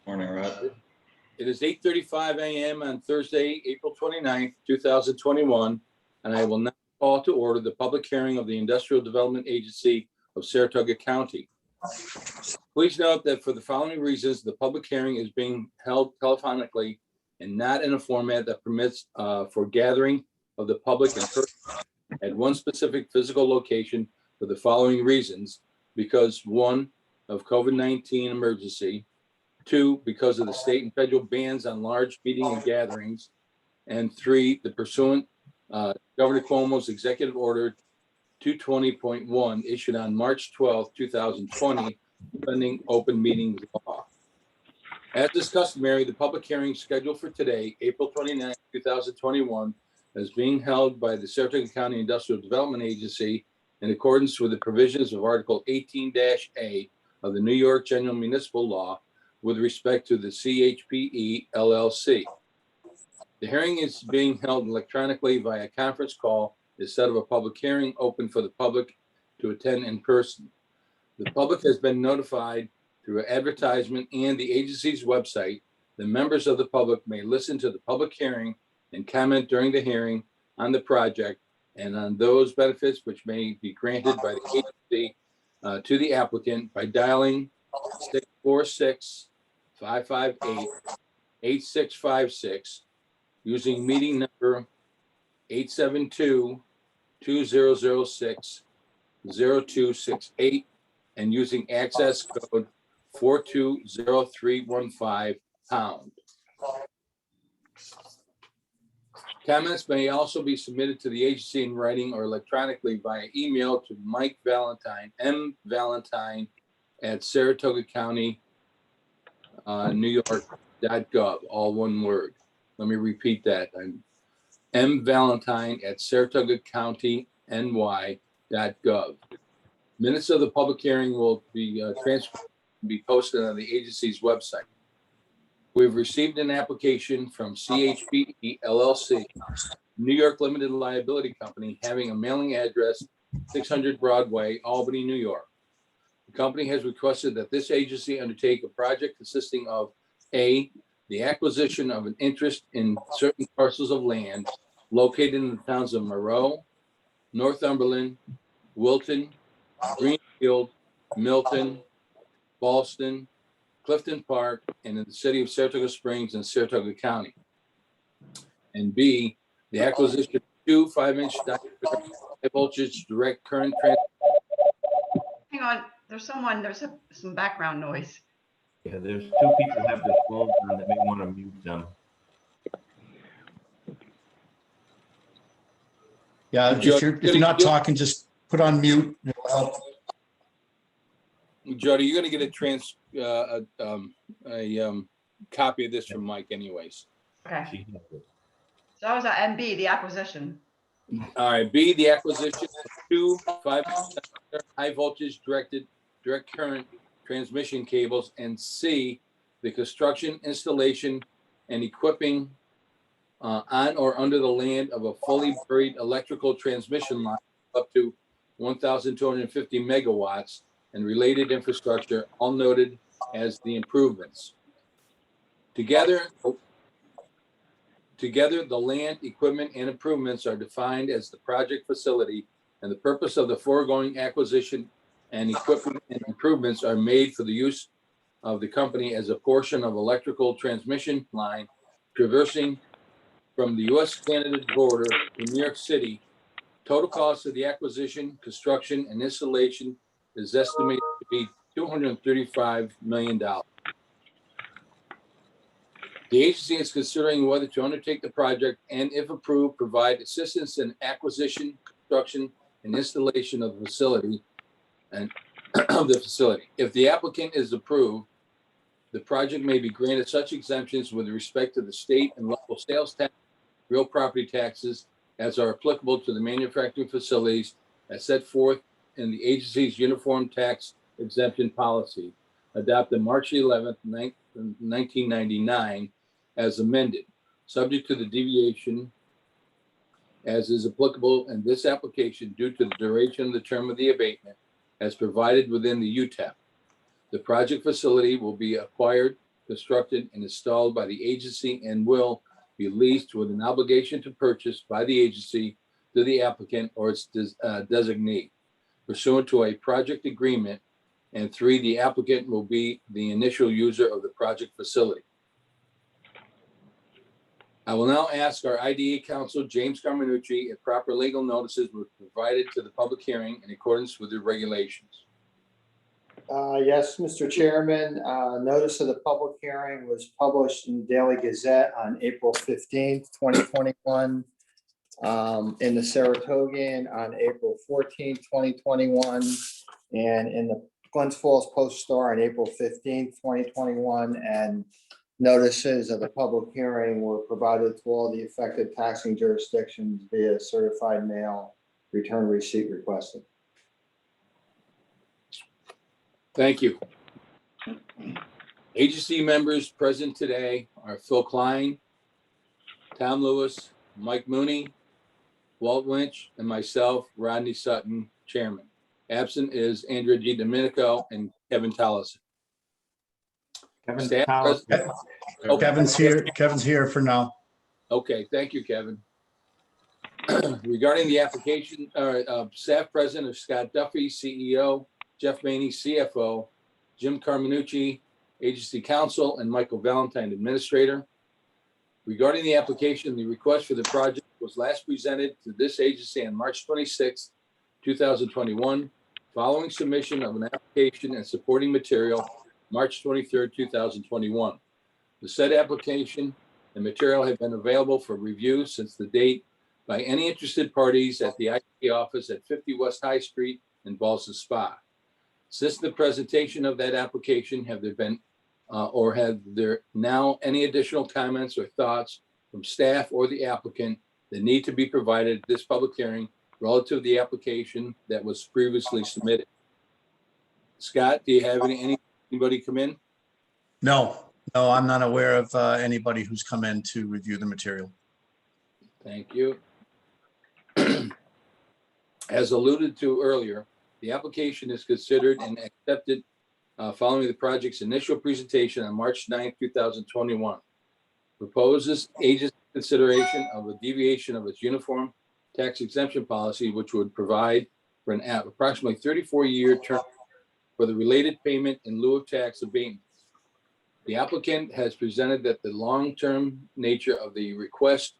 Morning, Rob. It is 8:35 a.m. on Thursday, April 29th, 2021, and I will now call to order the public hearing of the Industrial Development Agency of Saratoga County. Please note that for the following reasons, the public hearing is being held telephonically and not in a format that permits for gathering of the public in person at one specific physical location for the following reasons: because one, of COVID-19 emergency; two, because of the state and federal bans on large meeting and gatherings; and three, the pursuant Governor Cuomo's Executive Order 220.1 issued on March 12th, 2020, pending open meetings law. As is customary, the public hearing scheduled for today, April 29th, 2021, is being held by the Saratoga County Industrial Development Agency in accordance with the provisions of Article 18-A of the New York General Municipal Law with respect to the CHPE LLC. The hearing is being held electronically via conference call instead of a public hearing open for the public to attend in person. The public has been notified through advertisement and the agency's website. The members of the public may listen to the public hearing and comment during the hearing on the project and on those benefits which may be granted by the agency to the applicant by dialing 646-558-8656, using meeting number 872-2006-0268, and using access code 420315 pound. Comments may also be submitted to the agency in writing or electronically via email to Mike Valentine, mvalentine@Saratoga County, New York.gov, all one word. Let me repeat that. I'm mvalentine@Saratoga County, NY.gov. Minutes of the public hearing will be transcribed and be posted on the agency's website. We've received an application from CHPE LLC, New York Limited Liability Company, having a mailing address 600 Broadway, Albany, New York. The company has requested that this agency undertake a project consisting of A, the acquisition of an interest in certain parcels of land located in the towns of Monroe, Northumberland, Wilton, Greenfield, Milton, Ballston, Clifton Park, and in the city of Saratoga Springs and Saratoga County. And B, the acquisition of two 5-inch high voltage direct current Hang on, there's some background noise. Yeah, there's two people who have their phones on that may want to mute them. Yeah, if you're not talking, just put on mute. It'll help. Jody, you're gonna get a copy of this from Mike anyways. Okay, She has it. so that was at MB, the acquisition. All right, B, the acquisition of two 5-inch high voltage direct current transmission cables, and C, the construction, installation, and equipping on or under the land of a fully buried electrical transmission line up to 1,250 megawatts and related infrastructure, all noted as the improvements. Together, the land, equipment, and improvements are defined as the project facility, and the purpose of the foregoing acquisition and equipment and improvements are made for the use of the company as a portion of electrical transmission line traversing from the U.S.-Canada border to New York City. Total cost of the acquisition, construction, and installation is estimated to be $235 million. The agency is considering whether to undertake the project and, if approved, provide assistance in acquisition, construction, and installation of the facility and of the facility. If the applicant is approved, the project may be granted such exemptions with respect to the state and local sales tax, real property taxes, as are applicable to the manufacturing facilities as set forth in the agency's uniform tax exemption policy, adopted March 11th, 1999, as amended, subject to the deviation as is applicable in this application due to the duration of the term of the abatement as provided within the UTEP. The project facility will be acquired constructed, and installed by the agency and will be leased with an obligation to purchase by the agency to the applicant or its designee pursuant to a project agreement. And 3, the applicant will be the initial user of the project facility. I will now ask our IDA counsel, James Carminucci, if proper legal notices were provided to the public hearing in accordance with the regulations. Yes, Mr. Chairman, notice of the public hearing was published in the Daily Gazette on April 15th, 2021. In the Saratogian on April 14th, 2021, and in the Glens Falls Post-Star on April 15th, 2021. And notices of the public hearing were provided to all the affected taxing jurisdictions via certified mail, return receipt requested. Thank you. Agency members present today are Phil Klein, Tom Lewis, Mike Mooney, Walt Lynch, and myself, Rodney Sutton, Chairman. Absent is Andrea G. Domenico and Kevin Tolleson. Kevin Staff Powell. Okay. Kevin's here for now. Okay, thank you, Kevin. Regarding the application, staff present are Scott Duffy, CEO, Jeff Maney, CFO, Jim Carminucci, Agency Counsel, and Michael Valentine, Administrator. Regarding the application, the request for the project was last presented to this agency on March 26, 2021, following submission of an application and supporting material, March 23, 2021. The said application and material have been available for review since the date by any interested parties at the IT office at 50 West High Street in Ballston Spa. Since the presentation of that application, have there been or have there now any additional comments or thoughts from staff or the applicant that need to be provided at this public hearing relative to the application that was previously submitted? Scott, do you have anybody come in? No, I'm not aware of anybody who's come in to review the material. Thank you. As alluded to earlier, the application is considered and accepted following the project's initial presentation on March 9, 2021. Proposes agency consideration of a deviation of its uniform tax exemption policy, which would provide for an approximately 34-year term for the related payment in lieu of tax abatement. The applicant has presented that the long-term nature of the request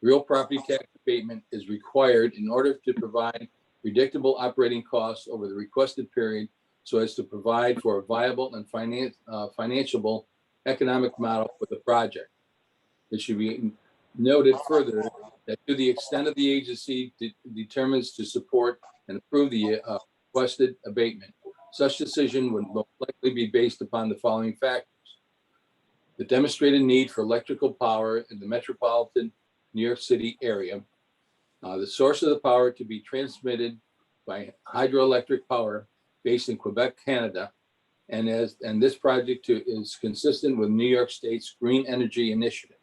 real property tax abatement is required in order to provide predictable operating costs over the requested period so as to provide for a viable and financiable economic model for the project. It should be noted further that to the extent of the agency determines to support and approve the requested abatement, such decision would most likely be based upon the following factors: the demonstrated need for electrical power in the metropolitan New York City area, the source of the power to be transmitted by hydroelectric power based in Quebec, Canada, and this project is consistent with New York State's Green Energy Initiative.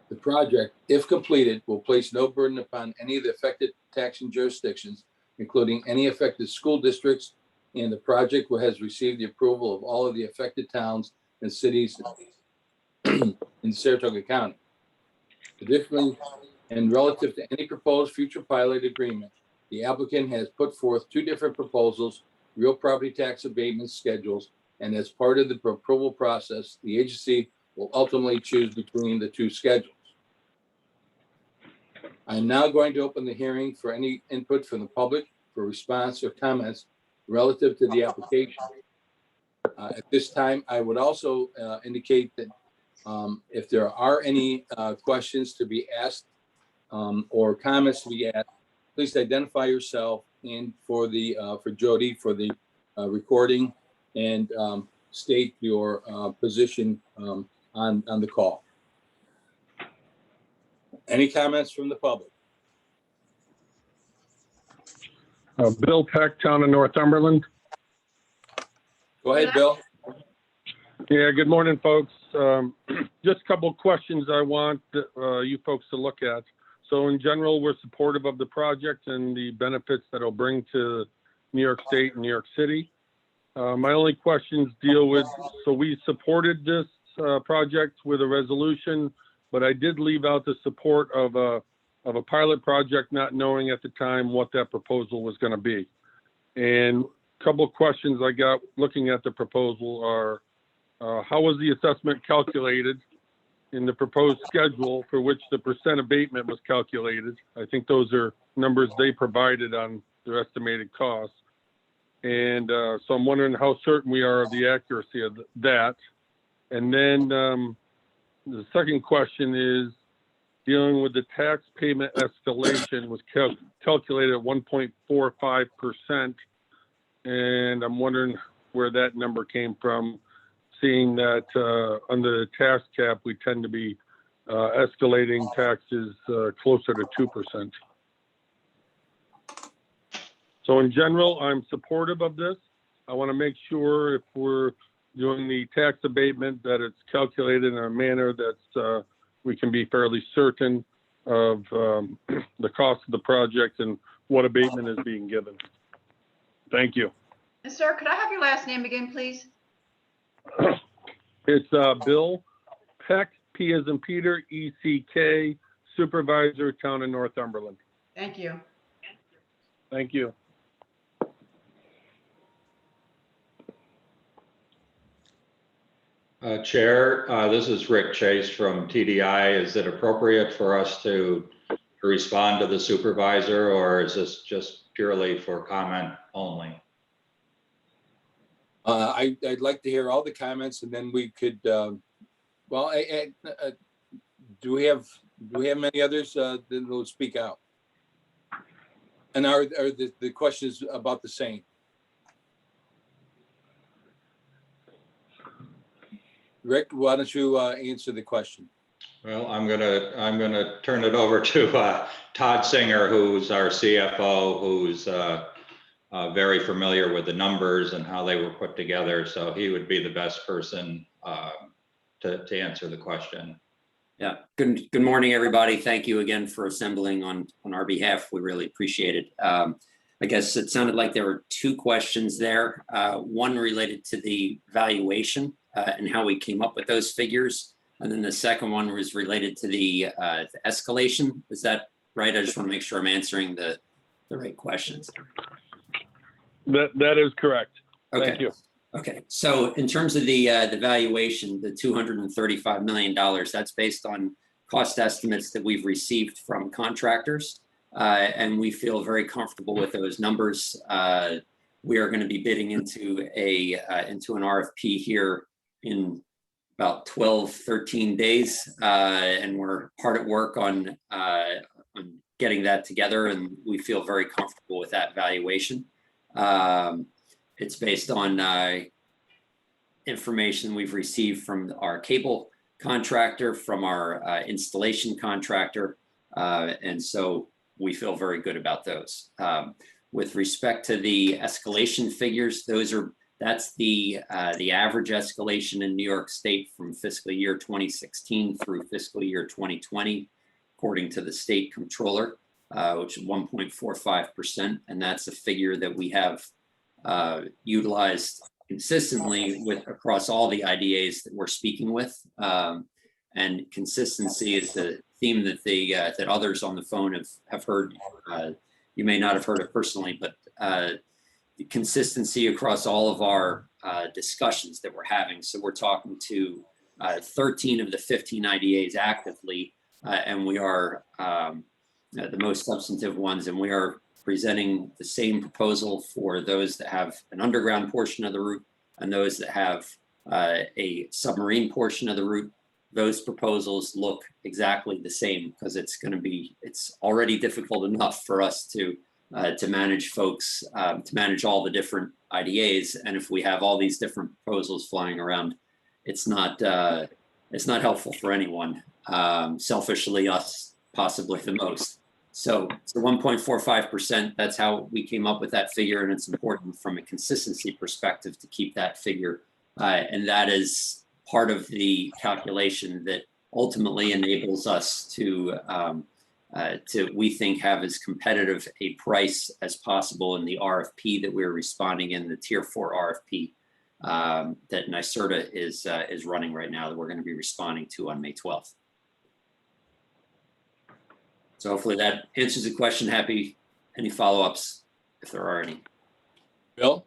The project, if completed, will place no burden upon any of the affected taxing jurisdictions, including any affected school districts, and the project has received the approval of all of the affected towns and cities in Saratoga County. Additionally, and relative to any proposed future pilot agreement, the applicant has put forth 2 different proposals, real property tax abatement schedules, and as part of the approval process, the agency will ultimately choose between the 2 schedules. I am now going to open the hearing for any input from the public for response or comments relative to the application. At this time, I would also indicate that if there are any questions to be asked or comments to be asked, please identify yourself and for Jody for the recording, and state your position on the call. Any comments from the public? Bill Peck, Town of Northumberland. Go ahead, Bill. Yeah, good morning, folks. Just a couple of questions I want you folks to look at. So in general, we're supportive of the project and the benefits that it'll bring to New York State and New York City. My only questions deal with, so we supported this project with a resolution, but I did leave out the support of a pilot project, not knowing at the time what that proposal was going to be. And a couple of questions I got looking at the proposal are, how was the assessment calculated in the proposed schedule for which the percent abatement was calculated? I think those are numbers they provided on their estimated costs. And so I'm wondering how certain we are of the accuracy of that. And then the second question is dealing with the tax payment escalation was calculated at 1.45%. And I'm wondering where that number came from, seeing that under the tax cap, we tend to be escalating taxes closer to 2%. So in general, I'm supportive of this. I want to make sure if we're doing the tax abatement that it's calculated in a manner that we can be fairly certain of the cost of the project and what abatement is being given. Thank you. And sir, could I have your last name again, please? It's Bill Peck, P as in Peter, ECK, Supervisor, Town of Northumberland. Thank you. Thank you. Chair, this is Rick Chase from TDI. Is it appropriate for us to respond to the supervisor, or is this just purely for comment only? I'd like to hear all the comments, and then we could, well, do we have many others that will speak out? And are the questions about the same? Rick, why don't you answer the question? Well, I'm gonna turn it over to Todd Singer, who's our CFO, who's very familiar with the numbers and how they were put together. So he would be the best person to answer the question. Yeah. Good morning, everybody. Thank you again for assembling on our behalf. We really appreciate it. I guess it sounded like there were two questions there. One related to the valuation and how we came up with those figures. And then the second one was related to the escalation. Is that right? I just want to make sure I'm answering the right questions. That is correct. Okay. Thank you. Okay. So in terms of the valuation, the $235 million, that's based on cost estimates that we've received from contractors. And we feel very comfortable with those numbers. We are going to be bidding into an RFP here in about 12, 13 days. And we're hard at work on getting that together, and we feel very comfortable with that valuation. It's based on information we've received from our cable contractor, from our installation contractor. And so we feel very good about those. With respect to the escalation figures, that's the average escalation in New York State from fiscal year 2016 through fiscal year 2020, according to the state controller, which is 1.45%. And that's a figure that we have utilized consistently across all the IDAs that we're speaking with. And consistency is the theme that that others on the phone have heard. You may not have heard it personally, but the consistency across all of our discussions that we're having. So we're talking to 13 of the 15 IDAs actively, and we are the most substantive ones, and we are presenting the same proposal for those that have an underground portion of the route and those that have a submarine portion of the route. Those proposals look exactly the same, because it's already difficult enough for us to manage folks, to manage all the different IDAs. And if we have all these different proposals flying around, it's not helpful for anyone, selfishly us possibly the most. So it's the 1.45%. That's how we came up with that figure. And it's important from a consistency perspective to keep that figure. And that is part of the calculation that ultimately enables us to we think, have as competitive a price as possible in the RFP that we're responding in, the Tier 4 RFP. that NYSERDA is running right now that we're going to be responding to on May 12th. So hopefully that answers the question. Happy any follow-ups if there are any. Bill?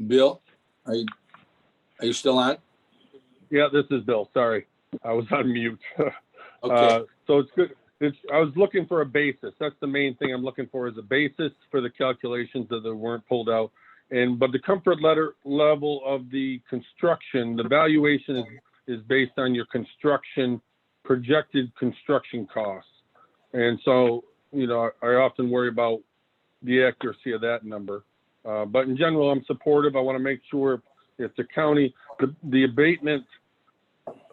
Bill, are you still on? Yeah, this is Bill. Sorry, I was on mute. Okay. So it's good. I was looking for a basis. That's the main thing I'm looking for, is a basis for the calculations that weren't pulled out. But the comfort level of the construction, the valuation is based on your projected construction costs. And so, you know, I often worry about the accuracy of that number. But in general, I'm supportive. I want to make sure if the county, the abatement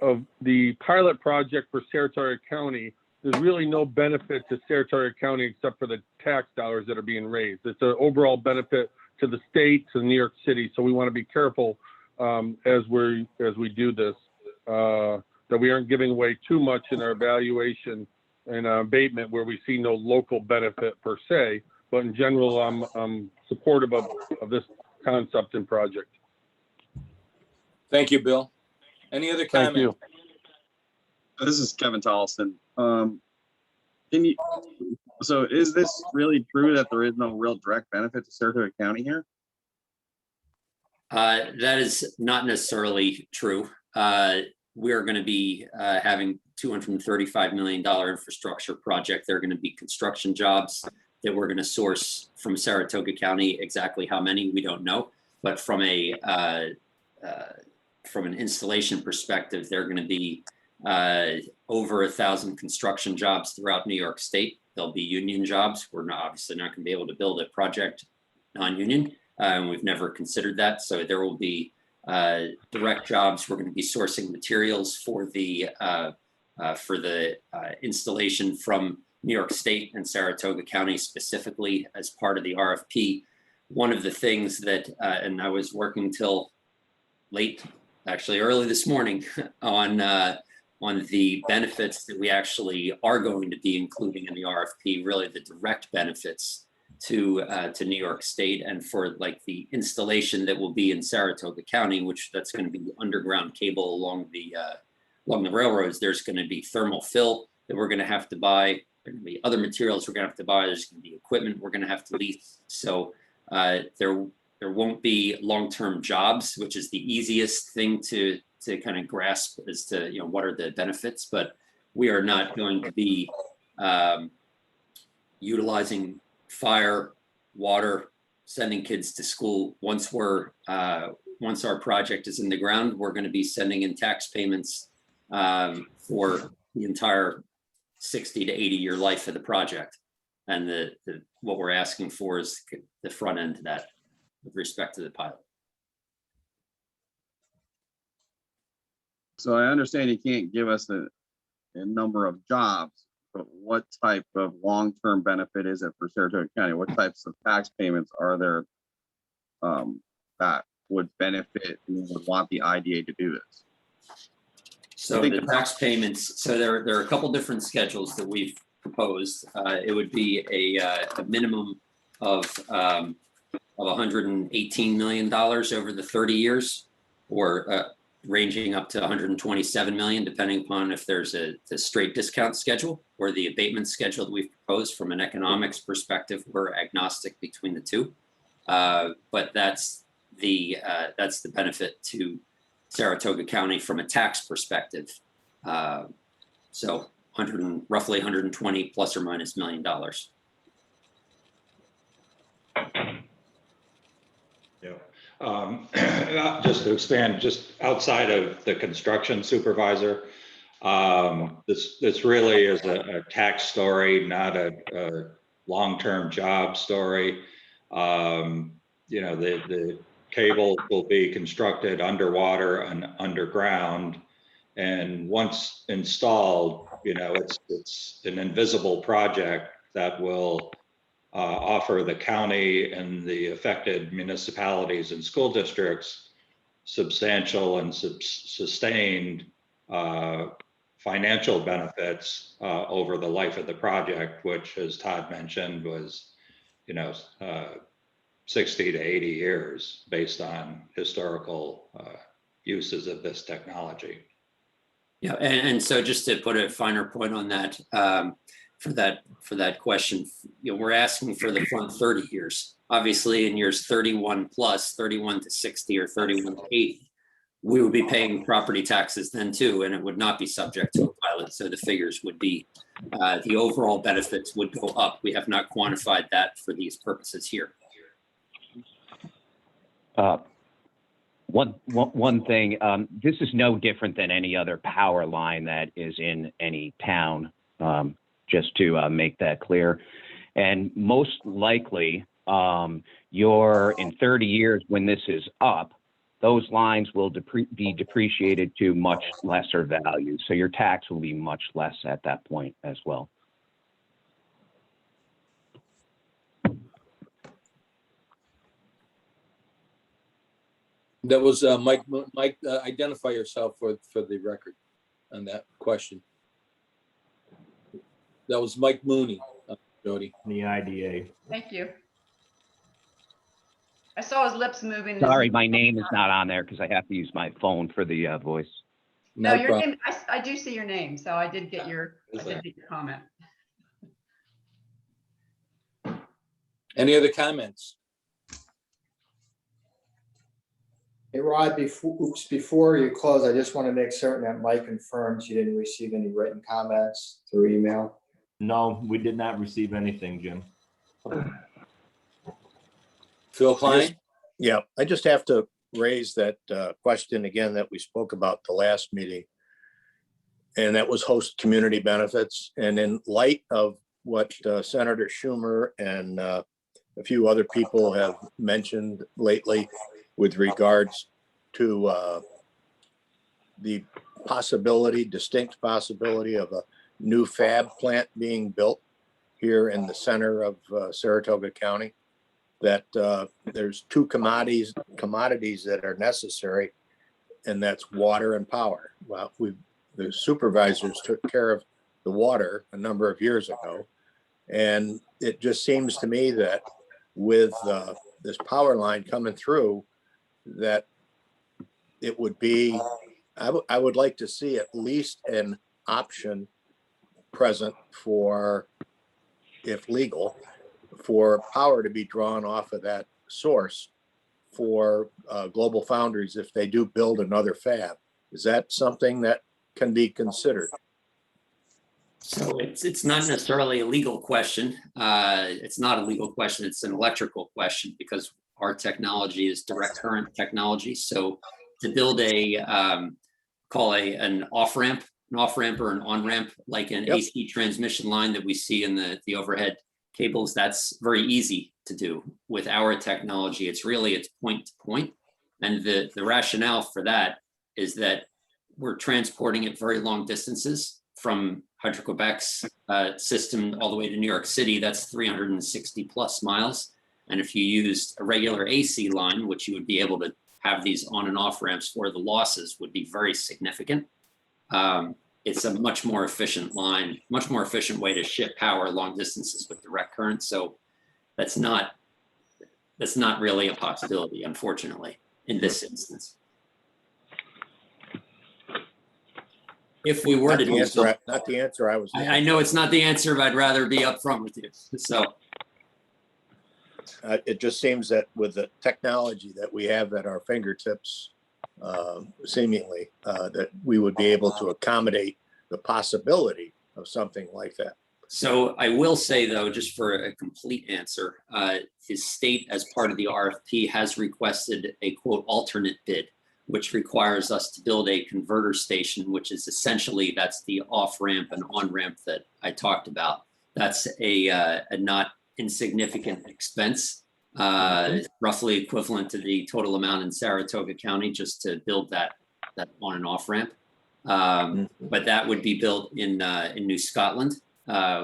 of the pilot project for Saratoga County, there's really no benefit to Saratoga County except for the tax dollars that are being raised. It's an overall benefit to the state, to New York City. So we want to be careful as we do this, that we aren't giving away too much in our valuation and abatement where we see no local benefit per se. But in general, I'm supportive of this concept and project. Thank you, Bill. Any other Thank you. comments? This is Kevin Tollison. So is this really true that there is no real direct benefit to Saratoga County here? That is not necessarily true. We are going to be having $235 million infrastructure project. There are going to be construction jobs that we're going to source from Saratoga County. Exactly how many, we don't know. But from an installation perspective, there are going to be over 1,000 construction jobs throughout New York State. There'll be union jobs. We're obviously not going to be able to build a project non-union, and we've never considered that. So there will be direct jobs. We're going to be sourcing materials for the installation from New York State and Saratoga County specifically as part of the RFP. One of the things that, and I was working till late, actually early this morning on the benefits that we actually are going to be including in the RFP, really the direct benefits to New York State, and for like the installation that will be in Saratoga County, which that's going to be underground cable along the railroads. There's going to be thermal fill that we're going to have to buy. There are going to be other materials we're going to have to buy. There's going to be equipment we're going to have to lease. So there won't be long-term jobs, which is the easiest thing to kind of grasp as to, you know, what are the benefits. But we are not going to be utilizing fire, water, sending kids to school. Once our project is in the ground, we're going to be sending in tax payments for the entire 60 to 80 year life of the project. And what we're asking for is the front end to that with respect to the pilot. So I understand you can't give us a number of jobs, but what type of long-term benefit is it for Saratoga County? What types of tax payments are there that would benefit and would want the IDA to do this? So the tax payments, so there are a couple different schedules that we've proposed. It would be a minimum of $118 million over the 30 years, or ranging up to 127 million, depending upon if there's the straight discount schedule or the abatement schedule that we've proposed. From an economics perspective, we're agnostic between the two, but that's the benefit to Saratoga County from a tax perspective. So roughly 120 plus or minus $1 million. Yeah. Just to expand, just outside of the construction supervisor, this really is a tax story, not a long-term job story. You know, the cable will be constructed underwater and underground, and once installed, you know, it's an invisible project that will offer the county and the affected municipalities and school districts substantial and sustained financial benefits over the life of the project, which, as Todd mentioned, was you know, 60 to 80 years based on historical uses of this technology. Yeah, and so just to put a finer point on that, for that question, you know, we're asking for the front 30 years. Obviously, in years 31 plus, 31 to 60 or 31 to 80, we would be paying property taxes then too, and it would not be subject to a pilot. So the figures would be, the overall benefits would go up. We have not quantified that for these purposes here. One thing, this is no different than any other power line that is in any town, just to make that clear. And most likely, in 30 years when this is up, those lines will be depreciated to much lesser value. So your tax will be much less at that point as well. That was Mike. Mike, identify yourself for the record on that question. That was Mike Mooney, Jody. The IDA. Thank you. I saw his lips moving. Sorry, my name is not on there because I have to use my phone for the voice. No, your problem. name, I do see your name, so I did get your comment. Any other comments? Hey, Rod, before you close, I just want to make certain that Mike confirms you didn't receive any written comments through email. No, we did not receive anything, Jim. Phil Klein? Yeah, I just have to raise that question again that we spoke about the last meeting. And that was host community benefits. And in light of what Senator Schumer and a few other people have mentioned lately with regards to the distinct possibility of a new fab plant being built here in the center of Saratoga County, that there's two commodities that are necessary, and that's water and power. Well, the supervisors took care of the water a number of years ago, and it just seems to me that with this power line coming through, that it would be, I would like to see at least an option present for, if legal, for power to be drawn off of that source for Global Foundries if they do build another fab. Is that something that can be considered? So it's not necessarily a legal question. It's not a legal question. It's an electrical question because our technology is direct current technology. So to build an off-ramp or an on-ramp, like an AC transmission line that we see in the overhead cables, that's very easy to do. With our technology, it's point to point. And the rationale for that is that we're transporting it very long distances from Hydro-Quebec's system all the way to New York City. That's 360 plus miles. And if you used a regular AC line, which you would be able to have these on and off ramps for, the losses would be very significant. It's a much more efficient line, much more efficient way to ship power long distances with direct current. So that's not really a possibility, unfortunately, in this instance. If we were to do so, not the answer I was. I know it's not the answer, but I'd rather be upfront with you. So it just seems that with the technology that we have at our fingertips, seemingly, that we would be able to accommodate the possibility of something like that. So I will say, though, just for a complete answer, his state, as part of the RFP, has requested a quote alternate bid, which requires us to build a converter station, which is essentially, that's the off ramp and on ramp that I talked about. That's a not insignificant expense, roughly equivalent to the total amount in Saratoga County just to build that on and off ramp. But that would be built in New Scotland,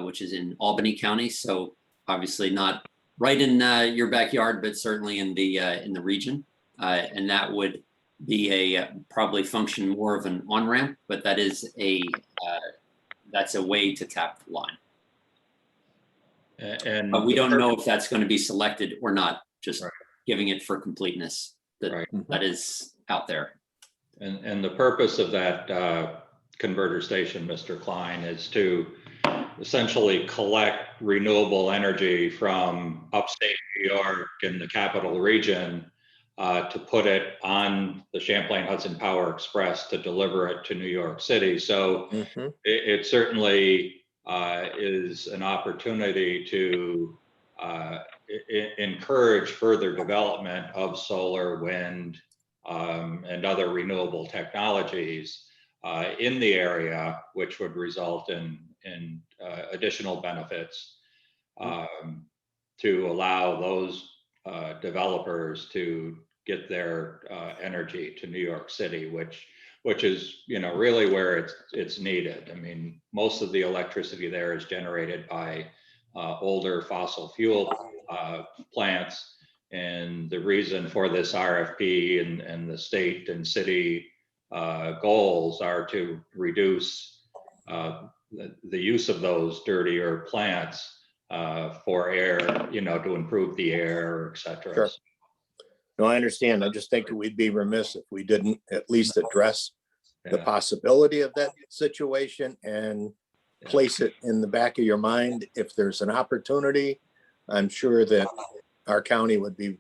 which is in Albany County. So obviously not right in your backyard, but certainly in the region. And that would be probably function more of an on ramp, but that is that's a way to tap the line. And. But we don't know if that's going to be selected or not, just Right. giving it for completeness. Right. That is out there. And the purpose of that converter station, Mr. Klein, is to essentially collect renewable energy from upstate New York and the capital region to put it on the Champlain Hudson Power Express to deliver it to New York City. So it certainly is an opportunity to encourage further development of solar, wind, and other renewable technologies in the area, which would result in additional benefits to allow those developers to get their energy to New York City, which is, you know, really where it's needed. I mean, most of the electricity there is generated by older fossil fuel plants. And the reason for this RFP and the state and city goals are to reduce the use of those dirtier plants for air, you know, to improve the air, et cetera. Sure. No, I understand. I just think we'd be remiss if we didn't at least address the possibility of that situation and place it in the back of your mind. If there's an opportunity, I'm sure that our county would be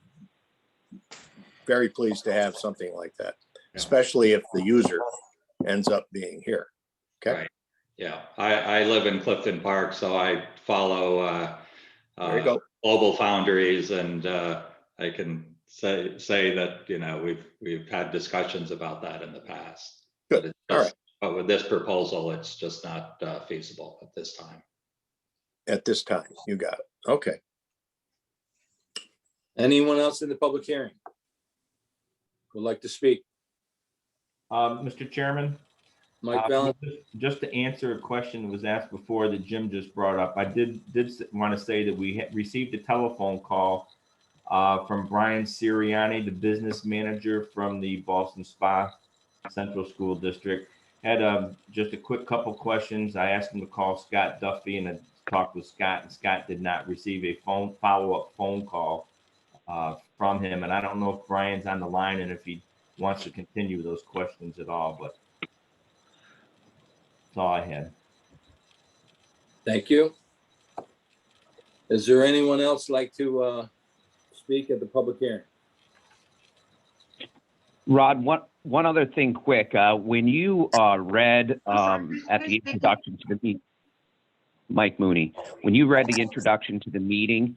very pleased to have something like that, especially if the user ends up being here. Okay. Right. Yeah, I live in Clifton Park, so I follow There you go. Global Foundries, and I can say that, you know, we've had discussions about that in the past. Good. But it's All just, right. but with this proposal, it's just not feasible at this time. At this time, you got it. Okay. Anyone else in the public hearing would like to speak? Mr. Chairman, Mike Bell? just to answer a question that was asked before that Jim just brought up, I did want to say that we received a telephone call from Brian Sirianni, the business manager from the Boston Spa Central School District. Had just a quick couple questions. I asked him to call Scott Duffy, and I talked with Scott, and Scott did not receive a follow-up phone call from him. And I don't know if Brian's on the line and if he wants to continue those questions at all, but that's all I had. Thank you. Is there anyone else like to speak at the public hearing? Rod, one other thing quick. When you read at the introduction to the meeting, Mike Mooney, when you read the introduction to the meeting,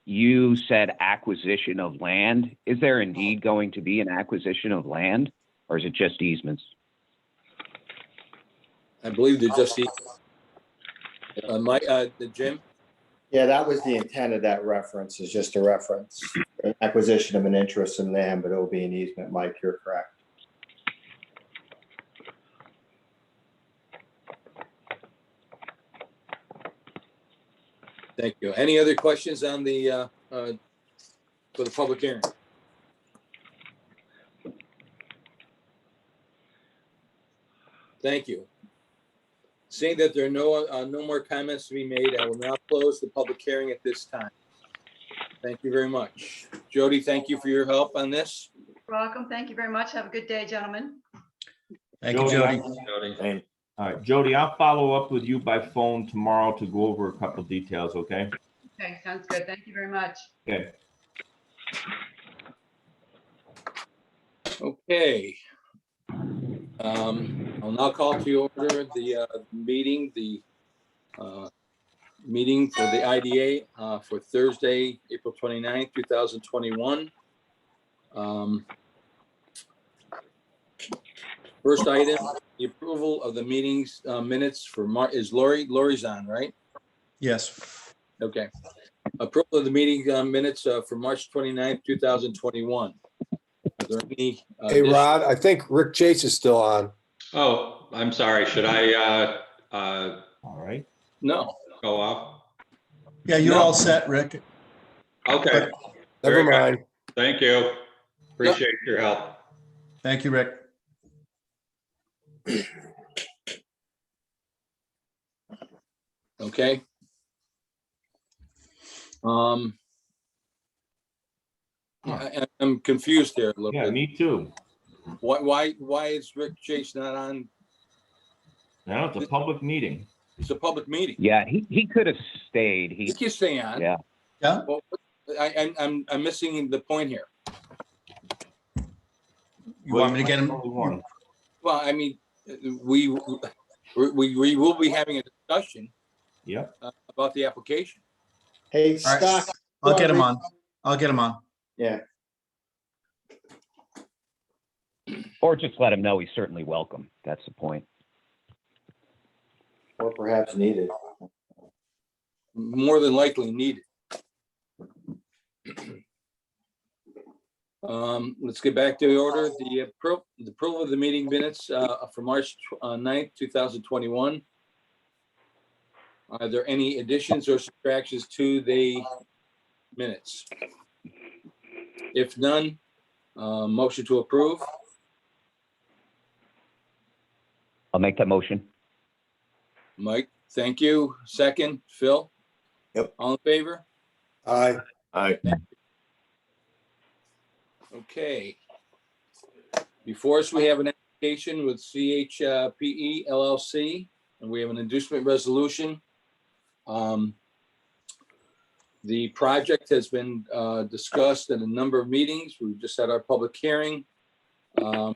you said acquisition of land. Is there indeed going to be an acquisition of land, or is it just easements? I believe they're just Mike, Jim? Yeah, that was the intent of that reference, is just a reference. An acquisition of an interest in land, but it'll be an easement. Mike, you're correct. Thank you. Any other questions on the, for the public hearing? Thank you. Seeing that there are no more comments to be made, I will now close the public hearing at this time. Thank you very much. Jody, thank you for your help on this. You're welcome. Thank you very much. Have a good day, gentlemen. Thank you, Jody. Jody. All right, Jody, I'll follow up with you by phone tomorrow to go over a couple details, okay? Okay, sounds good. Thank you very much. Okay. Okay. I'll now call to order the meeting for the IDA for Thursday, April 29th, 2021. First item, the approval of the meetings minutes for Is Lori's on, right? Yes. Okay. Approval of the meeting minutes for March 29th, 2021. Are there any? Hey, Rod, I think Rick Chase is still on. Oh, I'm sorry. Should I All right. No. go off? Yeah, you're No. all set, Rick. Okay. Never Very good. mind. Thank you. Appreciate your help. Thank you, Rick. Okay. I'm confused here a little Yeah, bit. me too. Why is Rick Chase not on? Now it's a public meeting. It's a public meeting. Yeah, he could have stayed. He can stay on. Yeah. Yeah, Well, I'm missing the point here. you want me to get him? Only one. Well, I mean, we will be having a discussion Yep. about the application. Hey, All right. Scott. I'll get him on. I'll get him on. Yeah, Or just let him know he's certainly welcome. That's the point. or perhaps needed. More than likely needed. Let's get back to the order. The approval of the meeting minutes for March 9th, 2021. Are there any additions or subtractions to the minutes? If none, motion to approve. I'll make that motion. Mike, thank you. Second, Phil? Yep. All in favor? Aye. Aye. Okay. Before us, we have an application with CHPE LLC, and we have an inducement resolution. The project has been discussed in a number of meetings. We've just had our public hearing. I'd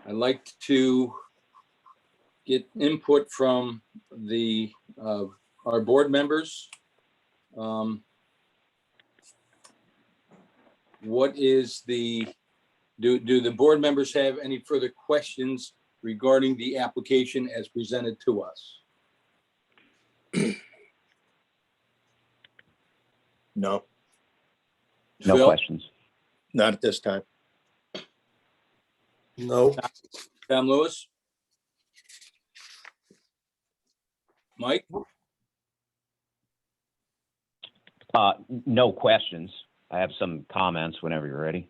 like to get input from our board members. What is do the board members have any further questions regarding the application as presented to us? No, No Phil? questions. not at this time. No. Tom Lewis? Mike? No questions. I have some comments whenever you're ready.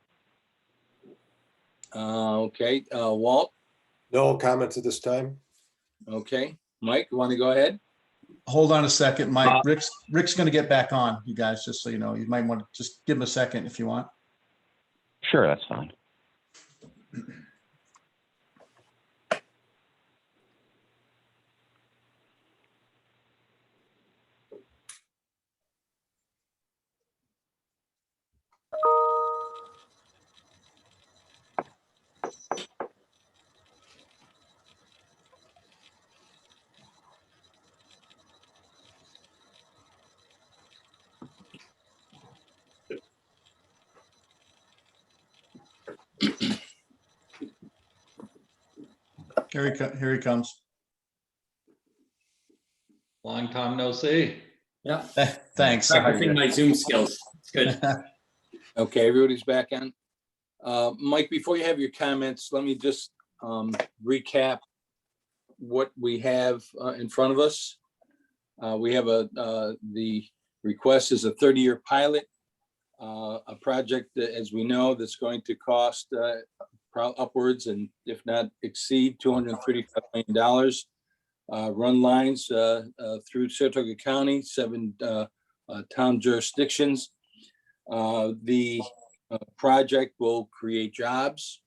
Okay, Walt? No comments at this time. Okay, Mike, you want to go ahead? Hold on a second, Mike. Rick's going to get back on, you guys, just so you know. You might want to just give him a second if you want. Sure, that's fine. Here he comes. Long time no see. Yeah. Thanks. Practicing my Zoom skills. It's good. Okay, everybody's back on. Mike, before you have your comments, let me just recap what we have in front of us. We have the request is a 30-year pilot, a project that, as we know, that's going to cost upwards and if not exceed $235 million. Run lines through Saratoga County, 7 town jurisdictions. The project will create jobs.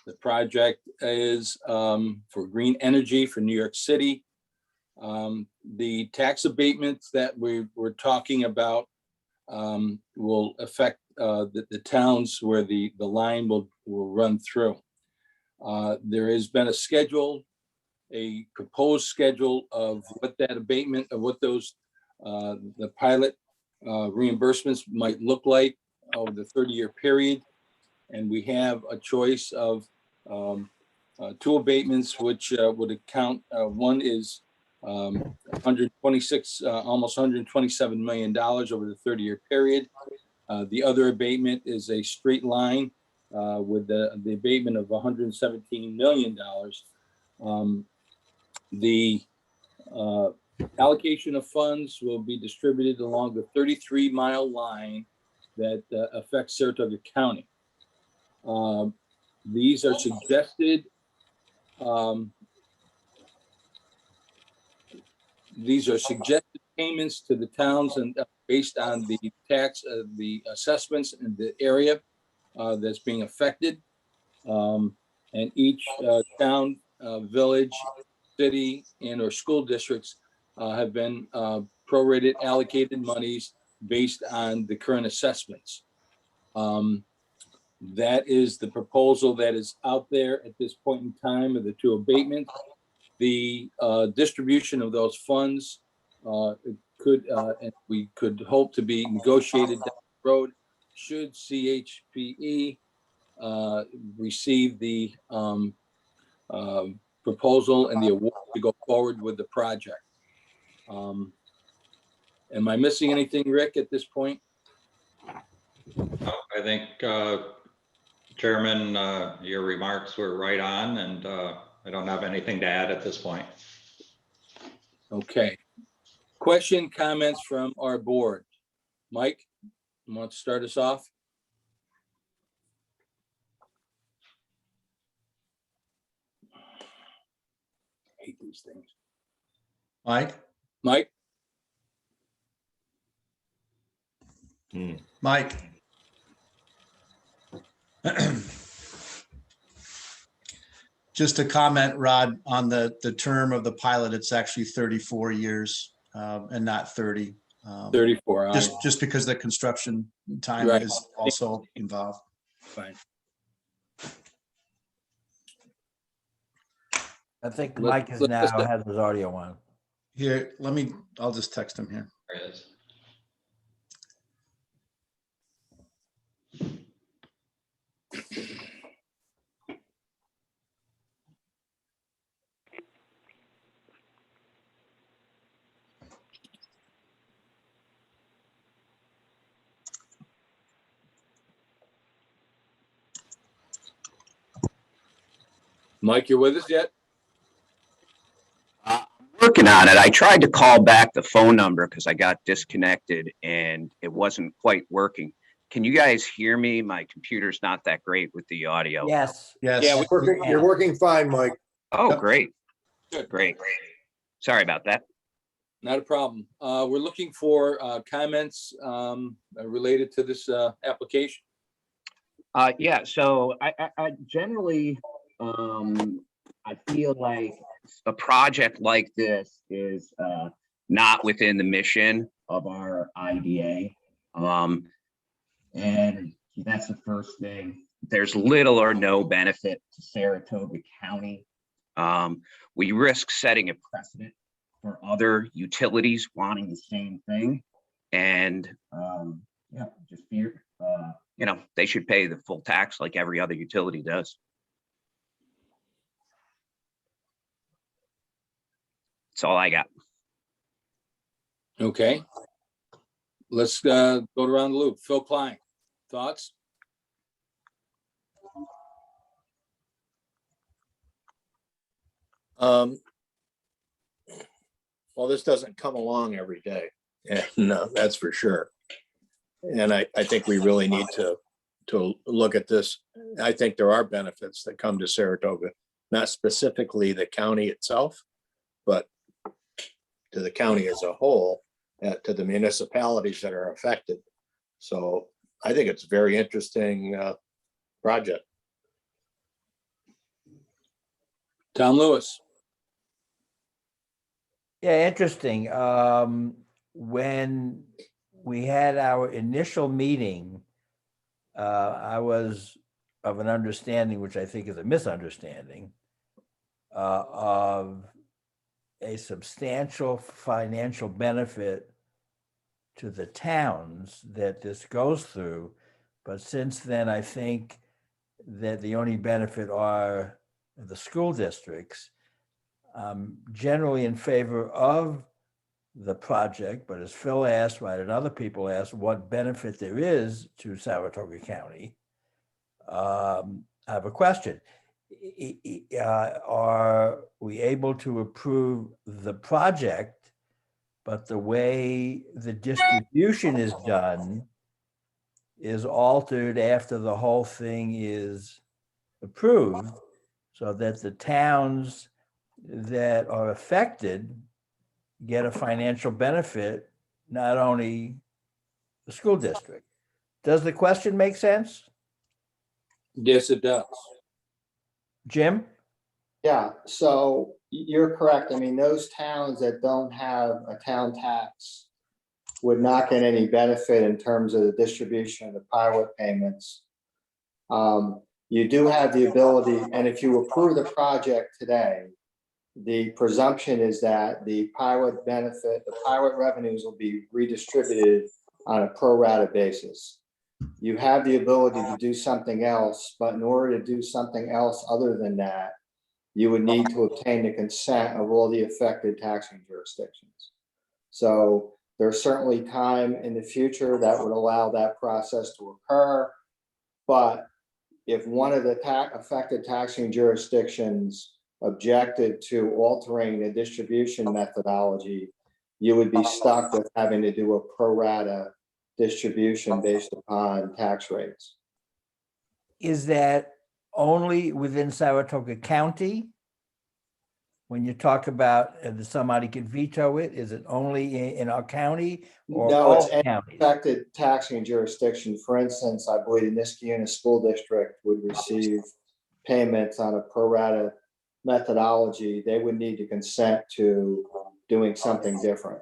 The project is for green energy for New York City. The tax abatements that we're talking about will affect the towns where the line will run through. There has been a proposed schedule of what that abatement of what those the pilot reimbursements might look like over the 30-year period. And we have a choice of 2 abatements, which would account, one is 126, almost $127 million over the 30-year period. The other abatement is a straight line with the abatement of $117 million. The allocation of funds will be distributed along the 33-mile line that affects Saratoga County. These are suggested. These are suggested payments to the towns and based on the tax, the assessments in the area that's being affected. And each town, village, city, and or school districts have been prorated, allocated monies based on the current assessments. That is the proposal that is out there at this point in time of the two abatements. The distribution of those funds could, and we could hope to be negotiated down the road should CHPE receive the proposal and the award to go forward with the project. Am I missing anything, Rick, at this point? I think, Chairman, your remarks were right on, and I don't have anything to add at this point. Okay. Question, comments from our board? Mike, you want to start us off? I hate these things. Mike, Mike? Mike. Just a comment, Rod, on the term of the pilot, it's actually 34 years and not 30. 34. Just because the construction time Right. is also involved. Fine. I think Let- Mike is let- now let's- has his audio on. Here, I'll just text him here. There it is. Mike, you're with us yet? Working on it. I tried to call back the phone number because I got disconnected and it wasn't quite working. Can you guys hear me? My computer's not that great with the audio. Yes. Yes. Yeah, You're working fine, Mike. Oh, Yep. great. Good. Great. Sorry about that. Not a problem. We're looking for comments related to this application. Yeah, so I generally, I feel like a project like this is not within the mission of our IDA. And that's the first thing. There's little or no benefit to Saratoga County. We risk setting a precedent for other utilities wanting the same thing. And yeah, just fear, they should pay the full tax like every other utility does. That's all I got. Okay. Let's go around the loop. Phil Klein, thoughts? Well, this doesn't come along every day. Yeah, no, that's for sure. And I think we really need to look at this. I think there are benefits that come to Saratoga, not specifically the county itself, but to the county as a whole, to the municipalities that are affected. So I think it's a very interesting project. Tom Lewis. Yeah, interesting. When we had our initial meeting, I was of an understanding, which I think is a misunderstanding, of a substantial financial benefit to the towns that this goes through. But since then, I think that the only benefit are the school districts. Generally in favor of the project, but as Phil asked, right, and other people asked, what benefit there is to Saratoga County. I have a question. Are we able to approve the project, but the way the distribution is done is altered after the whole thing is approved, so that the towns that are affected get a financial benefit, not only the school district. Does the question make sense, Yes, it does. Jim? Yeah, so you're correct. I mean, those towns that don't have a town tax would not get any benefit in terms of the distribution of the pilot payments. You do have the ability, and if you approve the project today, the presumption is that the pilot benefit, the pilot revenues will be redistributed on a pro rata basis. You have the ability to do something else, but in order to do something else other than that, you would need to obtain the consent of all the affected taxing jurisdictions. So there's certainly time in the future that would allow that process to occur. But if one of the affected taxing jurisdictions objected to altering the distribution methodology, you would be stuck with having to do a pro rata distribution based upon tax rates. Is that only within Saratoga County? When you talk about somebody could veto it, is it only in our county or No, it's all any counties? affected taxing jurisdiction. For instance, I believe the Niskayuna School District would receive payments on a pro rata methodology. They would need to consent to doing something different.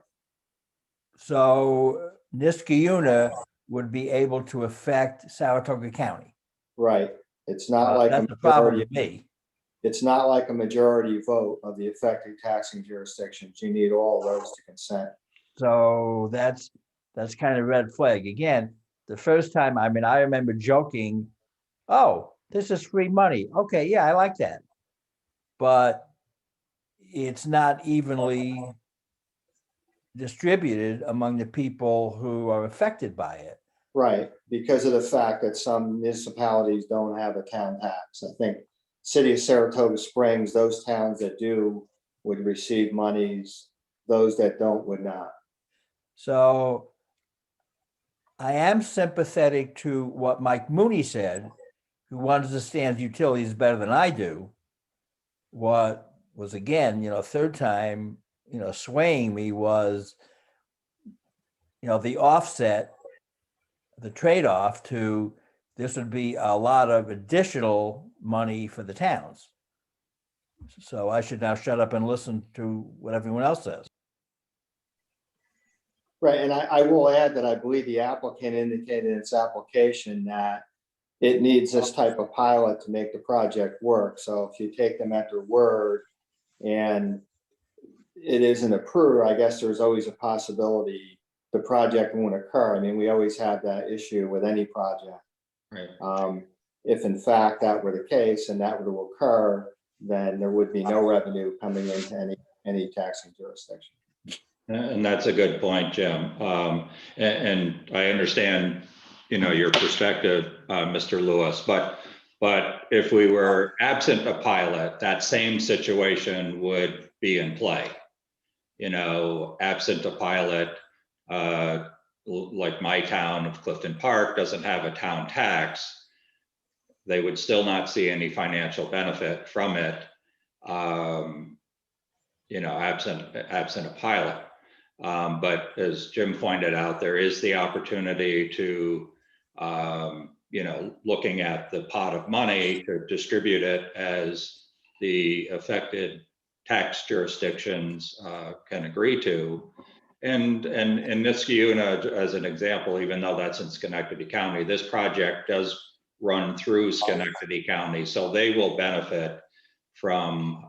So Niskayuna would be able to affect Saratoga County. Right. It's not like a That's the problem majority. to me. It's not like a majority vote of the affected taxing jurisdictions. You need all those to consent. So that's kind of red flag. Again, the first time, I mean, I remember joking, oh, this is free money. Okay, yeah, I like that. But it's not evenly distributed among the people who are affected by it. Right, because of the fact that some municipalities don't have a town tax. I think City of Saratoga Springs, those towns that do would receive monies, those that don't would not. So I am sympathetic to what Mike Mooney said, who understands utilities better than I do. What was, again, third time, swaying me was, the offset, the trade-off to this would be a lot of additional money for the towns. So I should now shut up and listen to what everyone else says. Right, and I will add that I believe the applicant indicated in its application that it needs this type of pilot to make the project work. So if you take them at their word and it isn't approved, I guess there's always a possibility the project won't occur. I mean, we always have that issue with any project. Right. If in fact that were the case and that were to occur, then there would be no revenue coming into any taxing jurisdiction. And that's a good point, Jim. And I understand, your perspective, Mr. Lewis, but if we were absent a pilot, that same situation would be in play. Absent a pilot, like my town of Clifton Park doesn't have a town tax, they would still not see any financial benefit from it, absent a pilot. But as Jim pointed out, there is the opportunity to, looking at the pot of money to distribute it as the affected tax jurisdictions can agree to. And Niskayuna, as an example, even though that's in Schenectady County, this project does run through Schenectady County, so they will benefit from,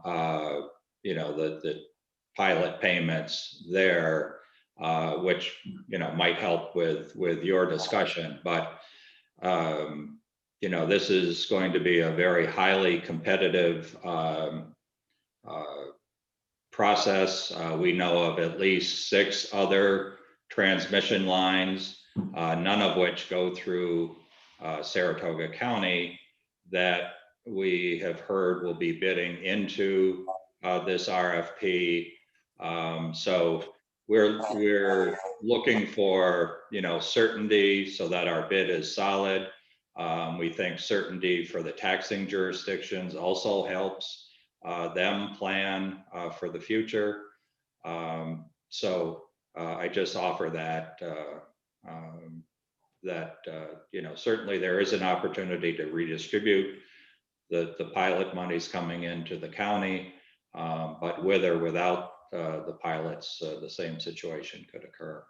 the pilot payments there, which, might help with your discussion. But, this is going to be a very highly competitive process. We know of at least 6 other transmission lines, none of which go through Saratoga County, that we have heard will be bidding into this RFP. So we're looking for, certainty so that our bid is solid. We think certainty for the taxing jurisdictions also helps them plan for the future. So I just offer that That, certainly there is an opportunity to redistribute the pilot monies coming into the county, but with or without the pilots, the same situation could occur.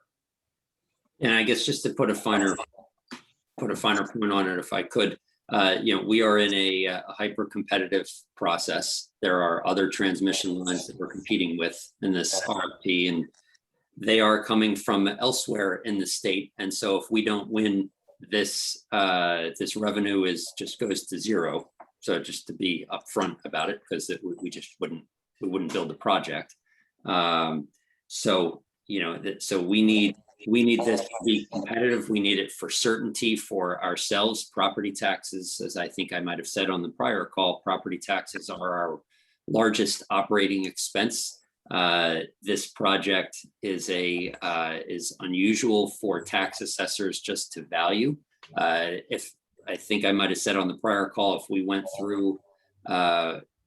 And I guess just to put a finer point on it, if I could, we are in a hyper competitive process. There are other transmission lines that we're competing with in this RFP, and they are coming from elsewhere in the state. And so if we don't win this, this revenue just goes to zero. So just to be upfront about it, because we wouldn't build the project. So we need this to be competitive. We need it for certainty for ourselves. Property taxes, as I think I might have said on the prior call, property taxes are our largest operating expense. This project is unusual for tax assessors just to value. If I think I might have said on the prior call, if we went through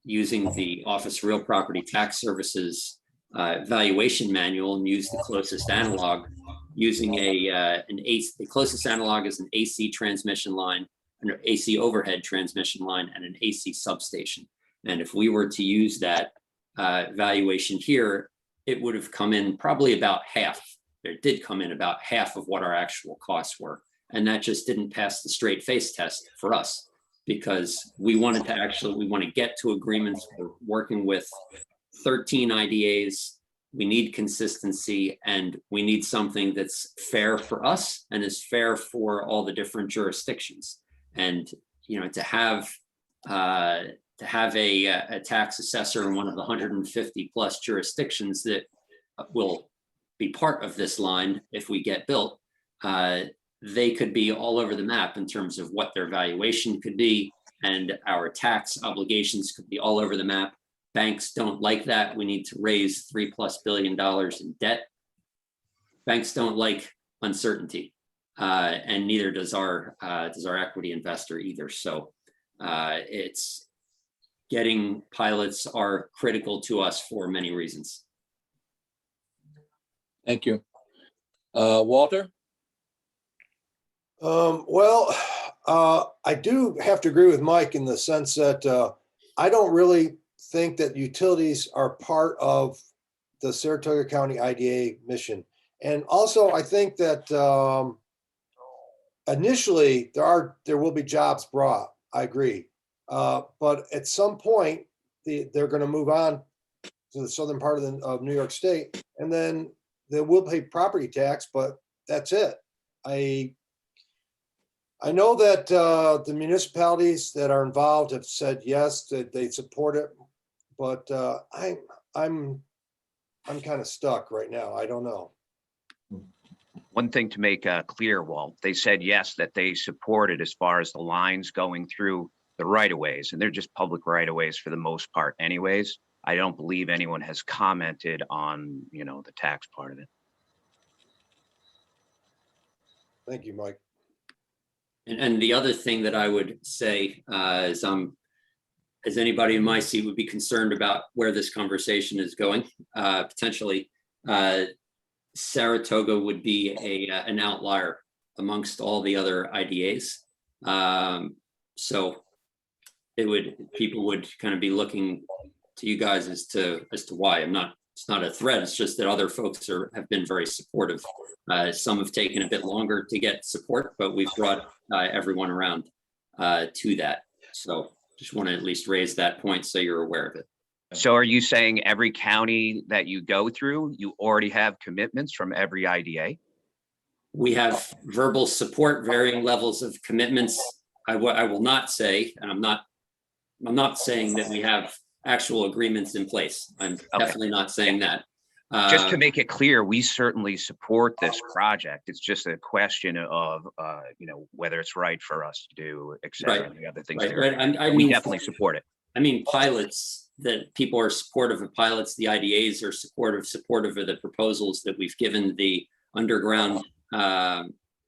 using the Office of Real Property Tax Services valuation manual and use the closest analog, using the closest analog is an AC transmission line, an AC overhead transmission line, and an AC substation. And if we were to use that valuation here, it would have come in probably about half. It did come in about half of what our actual costs were. And that just didn't pass the straight face test for us, because we want to get to agreements. We're working with 13 IDAs. We need consistency, and we need something that's fair for us and is fair for all the different jurisdictions. And, to have a tax assessor in one of the 150 plus jurisdictions that will be part of this line if we get built, they could be all over the map in terms of what their valuation could be, and our tax obligations could be all over the map. Banks don't like that. We need to raise $3+ billion in debt. Banks don't like uncertainty, and neither does our equity investor either. So it's getting pilots are critical to us for many reasons. Thank you. Walter? I do have to agree with Mike in the sense that I don't really think that utilities are part of the Saratoga County IDA mission. And also, I think that initially there will be jobs brought. I agree. But at some point, they're going to move on to the southern part of New York State, and then they will pay property tax, but that's it. I know that the municipalities that are involved have said yes, that they support it, but I'm kind of stuck right now. I don't know. One thing to make clear, Walt, they said yes, that they support it as far as the lines going through the right-of-ways, and they're just public right-of-ways for the most part anyways. I don't believe anyone has commented on, the tax part of it. Thank you, Mike. And the other thing that I would say is, as anybody in my seat would be concerned about where this conversation is going, potentially, Saratoga would be an outlier amongst all the other IDAs. So people would kind of be looking to you guys as to why. It's not a threat. It's just that other folks have been very supportive. Some have taken a bit longer to get support, but we've brought everyone around to that. So just want to at least raise that point so you're aware of it. So are you saying every county that you go through, you already have commitments from every IDA? We have verbal support, varying levels of commitments. I will not say, and I'm not saying that we have actual agreements in place. I'm definitely not saying that. Just to make it clear, we certainly support this project. It's just a question of, whether it's right for us to do, et cetera, and the other things. Right. We definitely support it. I mean, pilots, that people are supportive of pilots. The IDAs are supportive of the proposals that we've given. The underground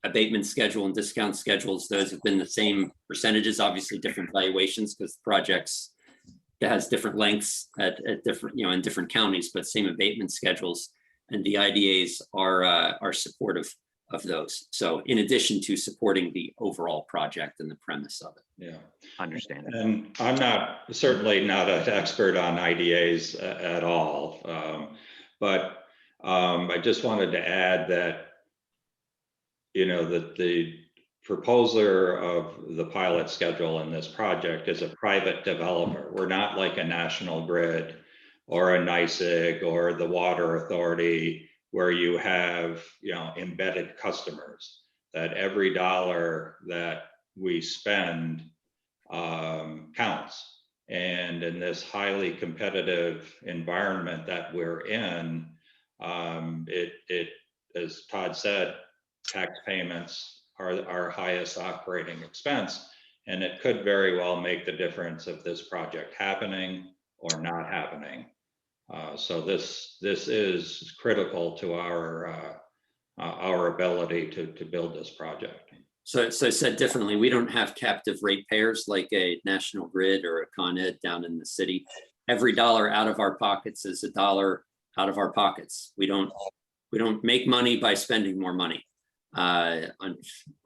abatement schedule and discount schedules, those have been the same percentages, obviously different valuations because the projects has different lengths at different, in different counties, but same abatement schedules. And the IDAs are supportive. those. So in addition to supporting the overall project and the premise of it. Yeah. Understand it. And I'm certainly not an expert on IDAs at all. But I just wanted to add that, that the proposer of the pilot schedule in this project is a private developer. We're not like a National Grid or a NYSEG or the Water Authority, where you have, embedded customers, that every dollar that we spend counts. And in this highly competitive environment that we're in, it, as Todd said, tax payments are our highest operating expense. And it could very well make the difference of this project happening or not happening. So this is critical to our ability to build this project. So said differently, we don't have captive ratepayers like a National Grid or a Con Ed down in the city. Every dollar out of our pockets is a dollar out of our pockets. We don't make money by spending more money.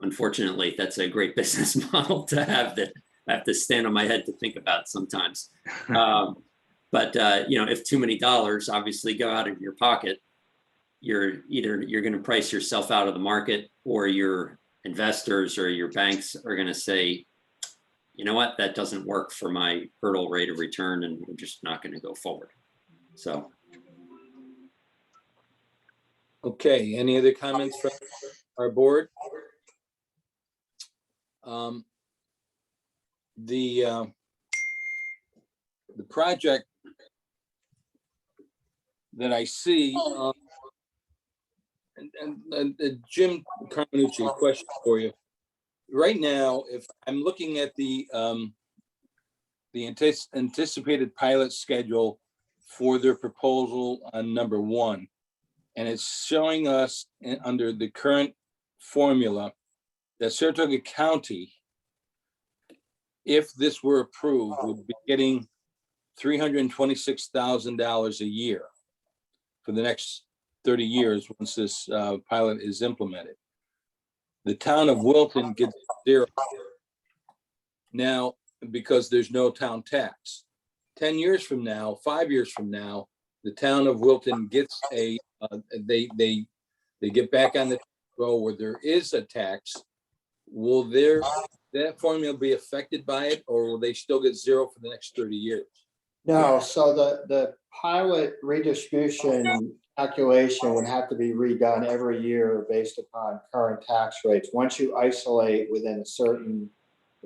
Unfortunately, that's a great business model to have that I have to stand on my head to think about sometimes. But if too many dollars obviously go out of your pocket, you're going to price yourself out of the market, or your investors or your banks are going to say, you know what, that doesn't work for my hurdle rate of return, and we're just not going to go forward. So. Okay, any other comments from our board? The project that I see, and Jim Carmenucci, a question for you. Right now, if I'm looking at the anticipated pilot schedule for their proposal on number 1, and it's showing us under the current formula that Saratoga County, if this were approved, would be getting $326,000 a year for the next 30 years once this pilot is implemented. The town of Wilton gets 0 now because there's no town tax. 10 years from now, 5 years from now, the town of Wilton gets they get back on the roll where there is a tax. Will that formula be affected by it, or will they still get 0 for the next 30 years? No, so the pilot redistribution calculation would have to be redone every year based upon current tax rates. Once you isolate within a certain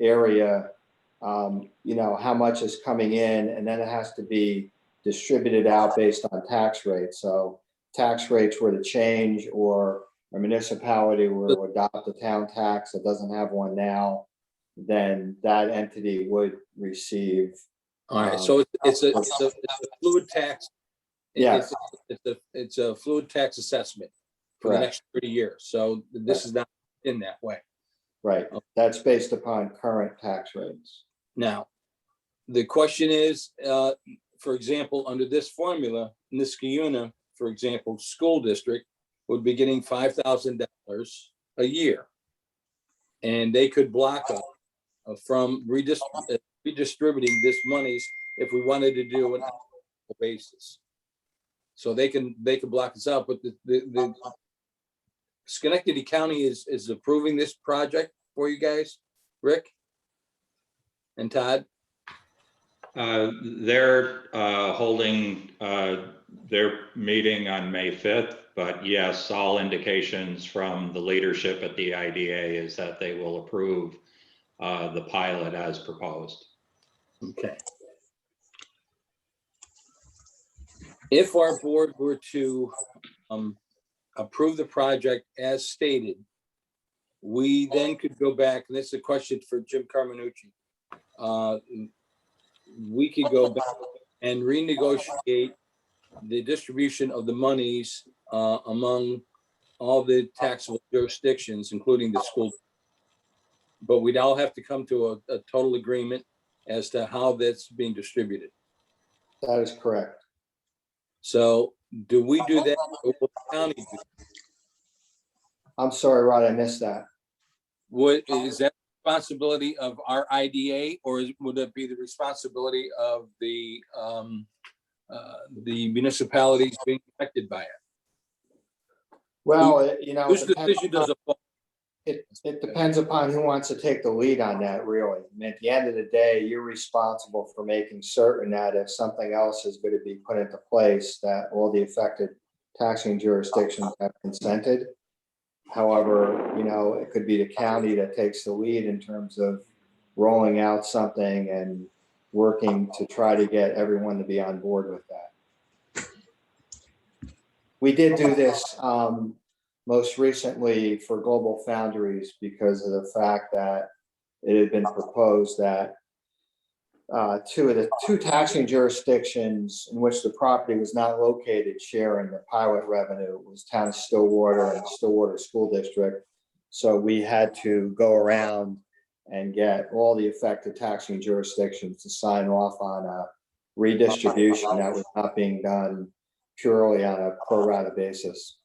area, how much is coming in, and then it has to be distributed out based on tax rates. So tax rates were to change, or a municipality were to adopt a town tax that doesn't have one now, then that entity would receive. All right, so it's a fluid tax. Yes. It's a fluid tax assessment for the next 30 years. So this is not in that way. Right, that's based upon current tax rates. Now, the question is, for example, under this formula, Niskayuna, for example, school district would be getting $5,000 a year. And they could block us from redistributing this monies if we wanted to do it on a basis. So they can block us out, but the Schenectady County is approving this project for you guys, Rick and Todd? They're holding their meeting on May 5th, but yes, all indications from the leadership at the IDA is that they will approve the pilot as proposed. Okay. If our board were to approve the project as stated, we then could go back, and this is a question for Jim Carmenucci. We could go back and renegotiate the distribution of the monies among all the taxable jurisdictions, including the school. But we'd all have to come to a total agreement as to how that's being distributed. That is correct. So do we do that, or will the county do that? I'm sorry, Rod, I missed that. Is that responsibility of our IDA, or would it be the responsibility of the municipalities being affected by it? Well, you know, Whose decision does it fall? it depends upon who wants to take the lead on that, really. I mean, at the end of the day, you're responsible for making certain that if something else is going to be put into place, that all the affected taxing jurisdictions have consented. However, you know, it could be the county that takes the lead in terms of rolling out something and working to try to get everyone to be on board with that. We did do this most recently for Global Foundries because of the fact that it had been proposed that two taxing jurisdictions in which the property was not located sharing the pilot revenue was town of Stillwater and Stillwater School District. So we had to go around and get all the affected taxing jurisdictions to sign off on a redistribution that was not being done purely on a pro rata basis.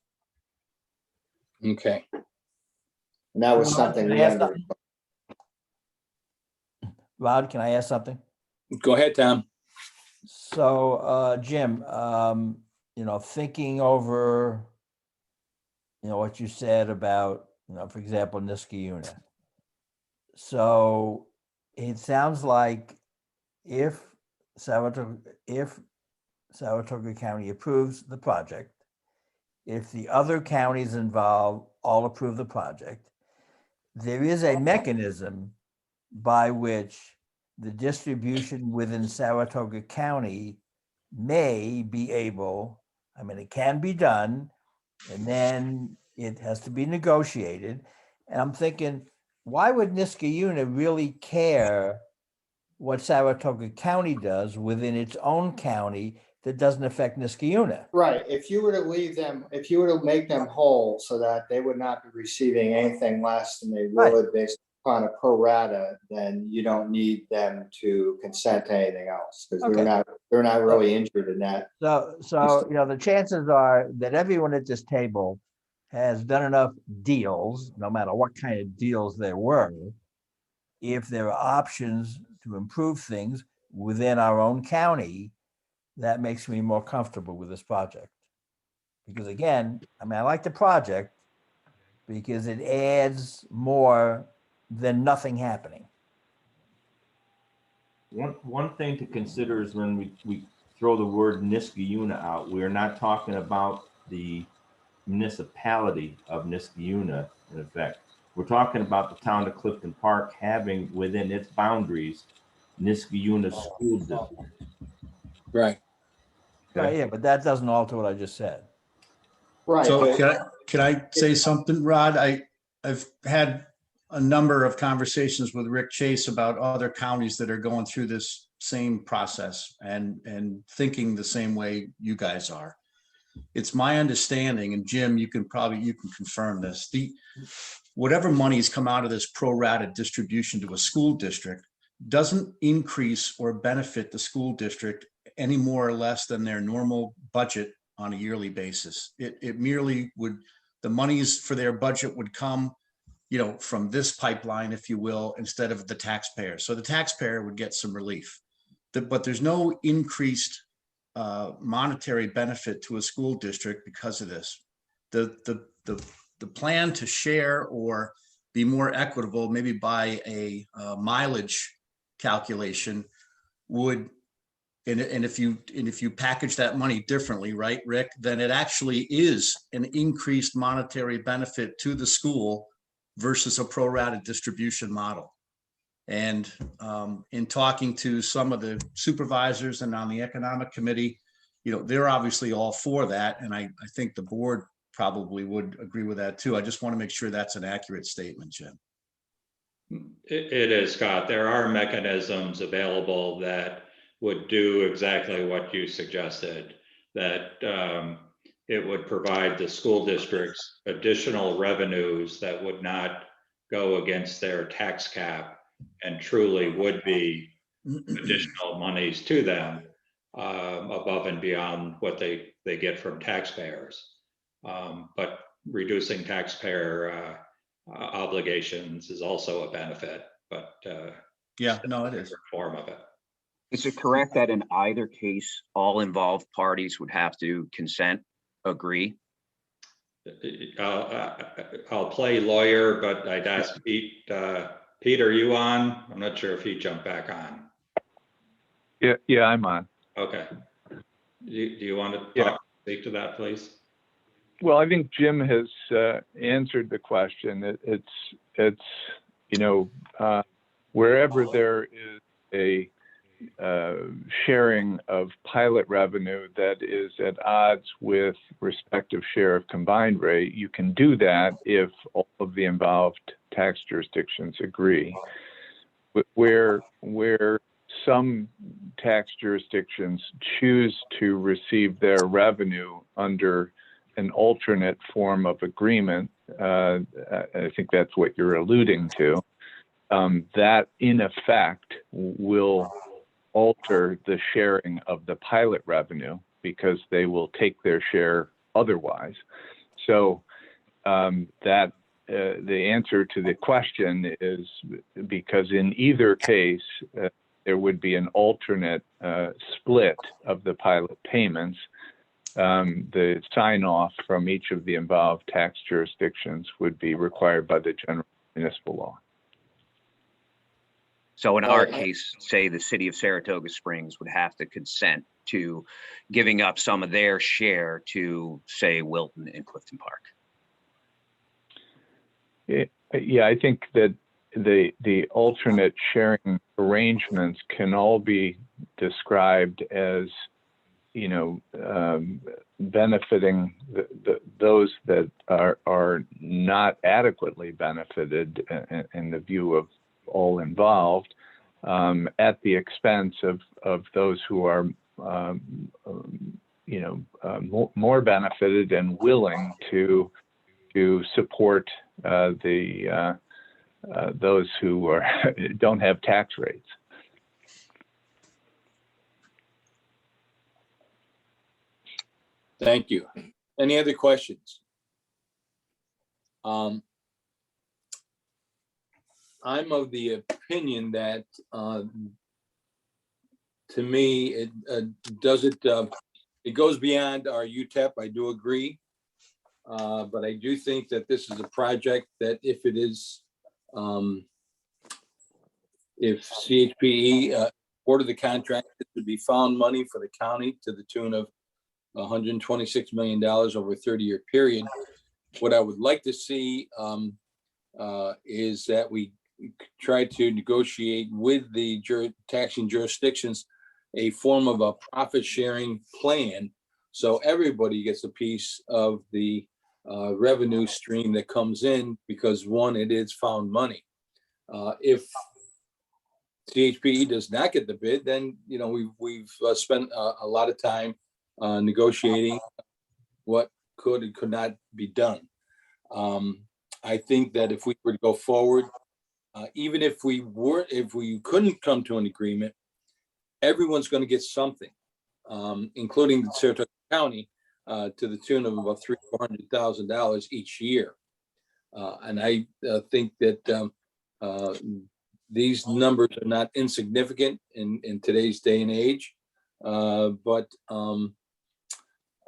Okay. And that was something Can I we ask under. something? Rod, can I ask something? Go ahead, Tom. So, Jim, you know, thinking over, you know, what you said about, you know, for example, Niskayuna. So it sounds like if Saratoga County approves the project, if the other counties involved all approve the project, there is a mechanism by which the distribution within Saratoga County may be able, I mean, it can be done, and then it has to be negotiated. And I'm thinking, why would Niskayuna really care what Saratoga County does within its own county that doesn't affect Niskayuna? Right, if you were to leave them, if you were to make them whole so that they would not be receiving anything less than they would based upon a pro rata, then you don't need them to consent to anything else, because Okay. they're not really injured in that. So, you know, the chances are that everyone at this table has done enough deals, no matter what kind of deals there were, if there are options to improve things within our own county, that makes me more comfortable with this project. Because again, I mean, I like the project because it adds more than nothing happening. One thing to consider is when we throw the word Niskayuna out, we're not talking about the municipality of Niskayuna, in effect. We're talking about the town of Clifton Park having within its boundaries Niskayuna School District. Right. Yeah, but that doesn't alter what I just said. Right. So but- can I say something, Rod? I've had a number of conversations with Rick Chase about other counties that are going through this same process and thinking the same way you guys are. It's my understanding, and Jim, you can confirm this, whatever monies come out of this pro rata distribution to a school district doesn't increase or benefit the school district any more or less than their normal budget on a yearly basis. It merely would, the monies for their budget would come, you know, from this pipeline, if you will, instead of the taxpayer. So the taxpayer would get some relief. But there's no increased monetary benefit to a school district because of this. The plan to share or be more equitable, maybe by a mileage calculation, would, and if you package that money differently, right, Rick, then it actually is an increased monetary benefit to the school versus a pro rata distribution model. And in talking to some of the supervisors and on the economic committee, you know, they're obviously all for that. And I think the board probably would agree with that too. I just want to make sure that's an accurate statement, Jim. It is, Scott. There are mechanisms available that would do exactly what you suggested, that it would provide the school districts additional revenues that would not go against their tax cap and truly would be additional monies to them above and beyond what they get from taxpayers. But reducing taxpayer obligations is also a benefit, but Yeah, no, it is. different form of it. Is it correct that in either case, all involved parties would have to consent, agree? I'll play lawyer, but I'd ask Pete. Pete, are you on? I'm not sure if he jumped back on. Yeah, I'm on. Okay. Do you want to Yeah. speak to that, please? Well, I think Jim has answered the question. It's wherever there is a sharing of pilot revenue that is at odds with respective share of combined rate, you can do that if all of the involved tax jurisdictions agree. Where some tax jurisdictions choose to receive their revenue under an alternate form of agreement, I think that's what you're alluding to, that in effect will alter the sharing of the pilot revenue because they will take their share otherwise. So that the answer to the question is because in either case, there would be an alternate split of the pilot payments. The sign off from each of the involved tax jurisdictions would be required by the general municipal law. So in our case, say the city of Saratoga Springs would have to consent to giving up some of their share to, say, Wilton and Clifton Park. Yeah, I think that the alternate sharing arrangements can all be described as, benefiting those that are not adequately benefited in the view of all involved, at the expense of those who are more benefited and willing to support those who don't have tax rates. Thank you. Any other questions? I'm of the opinion that, to me, it goes beyond our UTEP. I do agree. But I do think that this is a project that if it is, if CHPE awarded the contract, it would be found money for the county to the tune of $126 million over a 30-year period. What I would like to see is that we try to negotiate with the taxing jurisdictions a form of a profit sharing plan, so everybody gets a piece of the revenue stream that comes in, because one, it is found money. If CHPE does not get the bid, then we've spent a lot of time negotiating what could and could not be done. I think that if we were to go forward, even if we couldn't come to an agreement, everyone's going to get something, including the Saratoga County, to the tune of about $300,000 each year. And I think that these numbers are not insignificant in today's day and age. But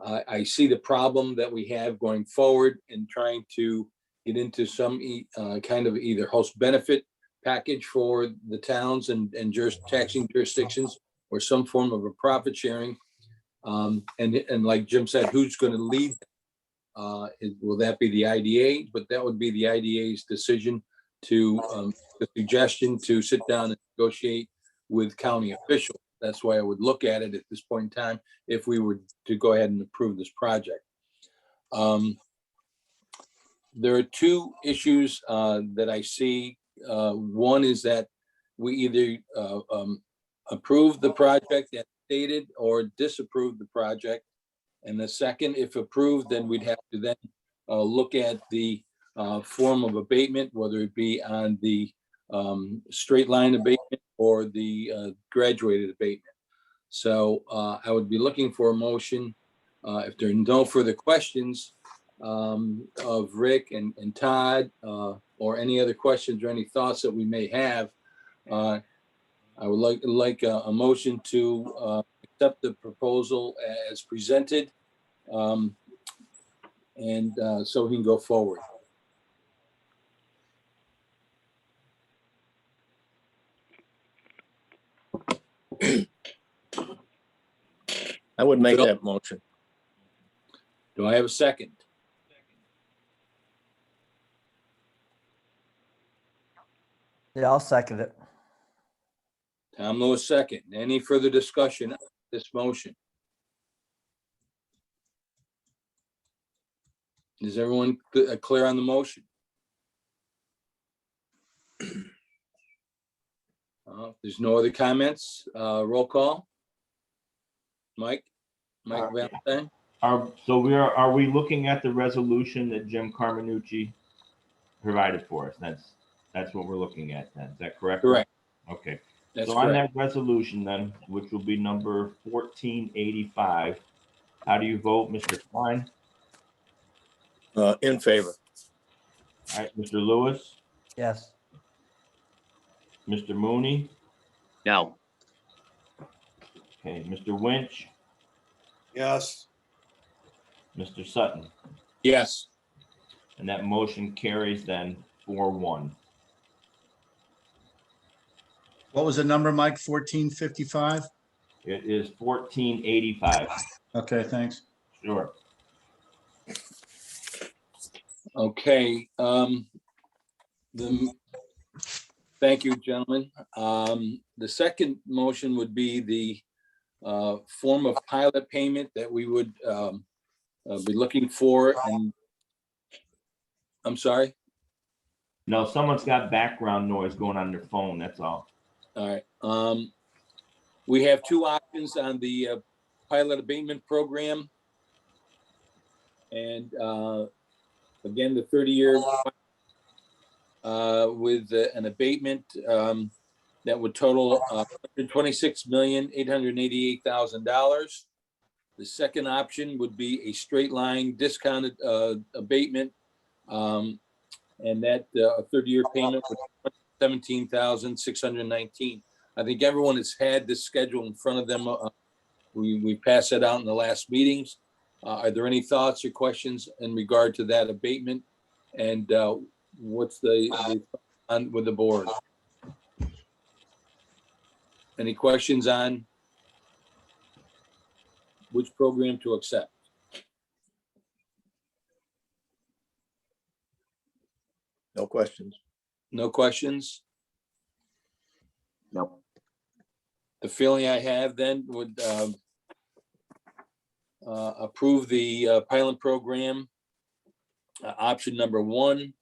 I see the problem that we have going forward in trying to get into some kind of either host benefit package for the towns and taxing jurisdictions, or some form of a profit sharing. And like Jim said, who's going to lead? Will that be the IDA? But that would be the IDA's decision to the suggestion to sit down and negotiate with county officials. That's why I would look at it at this point in time if we were to go ahead and approve this project. There are two issues that I see. One is that we either approve the project as stated or disapprove the project. And the second, if approved, then we'd have to then look at the form of abatement, whether it be on the straight line abatement or the graduated abatement. So I would be looking for a motion. If there are no further questions, of Rick and Todd, or any other questions or any thoughts that we may have, I would like a motion to accept the proposal as presented, and so we can go forward. I would make Bill? that motion. Do I have a second? Yeah, I'll second it. Tom Lewis, second. Any further discussion on this motion? Is everyone clear on the motion? If there's no other comments, roll call. Mike Valentine? Are we looking at the resolution that Jim Carmenucci provided for us? That's what we're looking at then. Is that correct? Correct. Okay. That's So on correct. that resolution then, which will be number 1485, how do you vote, Mr. Klein? In favor. All right, Mr. Lewis, Yes. Mr. Mooney, No. okay, Mr. Winch, Yes. Mr. Sutton, Yes. and that motion carries then 4-1. What was the number, Mike? 1455? It is 1485. Okay, thanks. Sure. Okay, thank you, gentlemen. The second motion would be the form of pilot payment that we would be looking for, and I'm sorry? No, someone's got background noise going on their phone, that's all. All right. We have two options on the pilot abatement program. And again, the 30-year with an abatement that would total $126,888,000. The second option would be a straight line discounted abatement, and that 30-year payment would be $17,619. I think everyone has had this schedule in front of them. We passed that out in the last meetings. Are there any thoughts or questions in regard to that abatement? And what's the on with the board? Any questions on which program to accept? No questions. No questions? No. The feeling I have then would approve the pilot program, option number 1,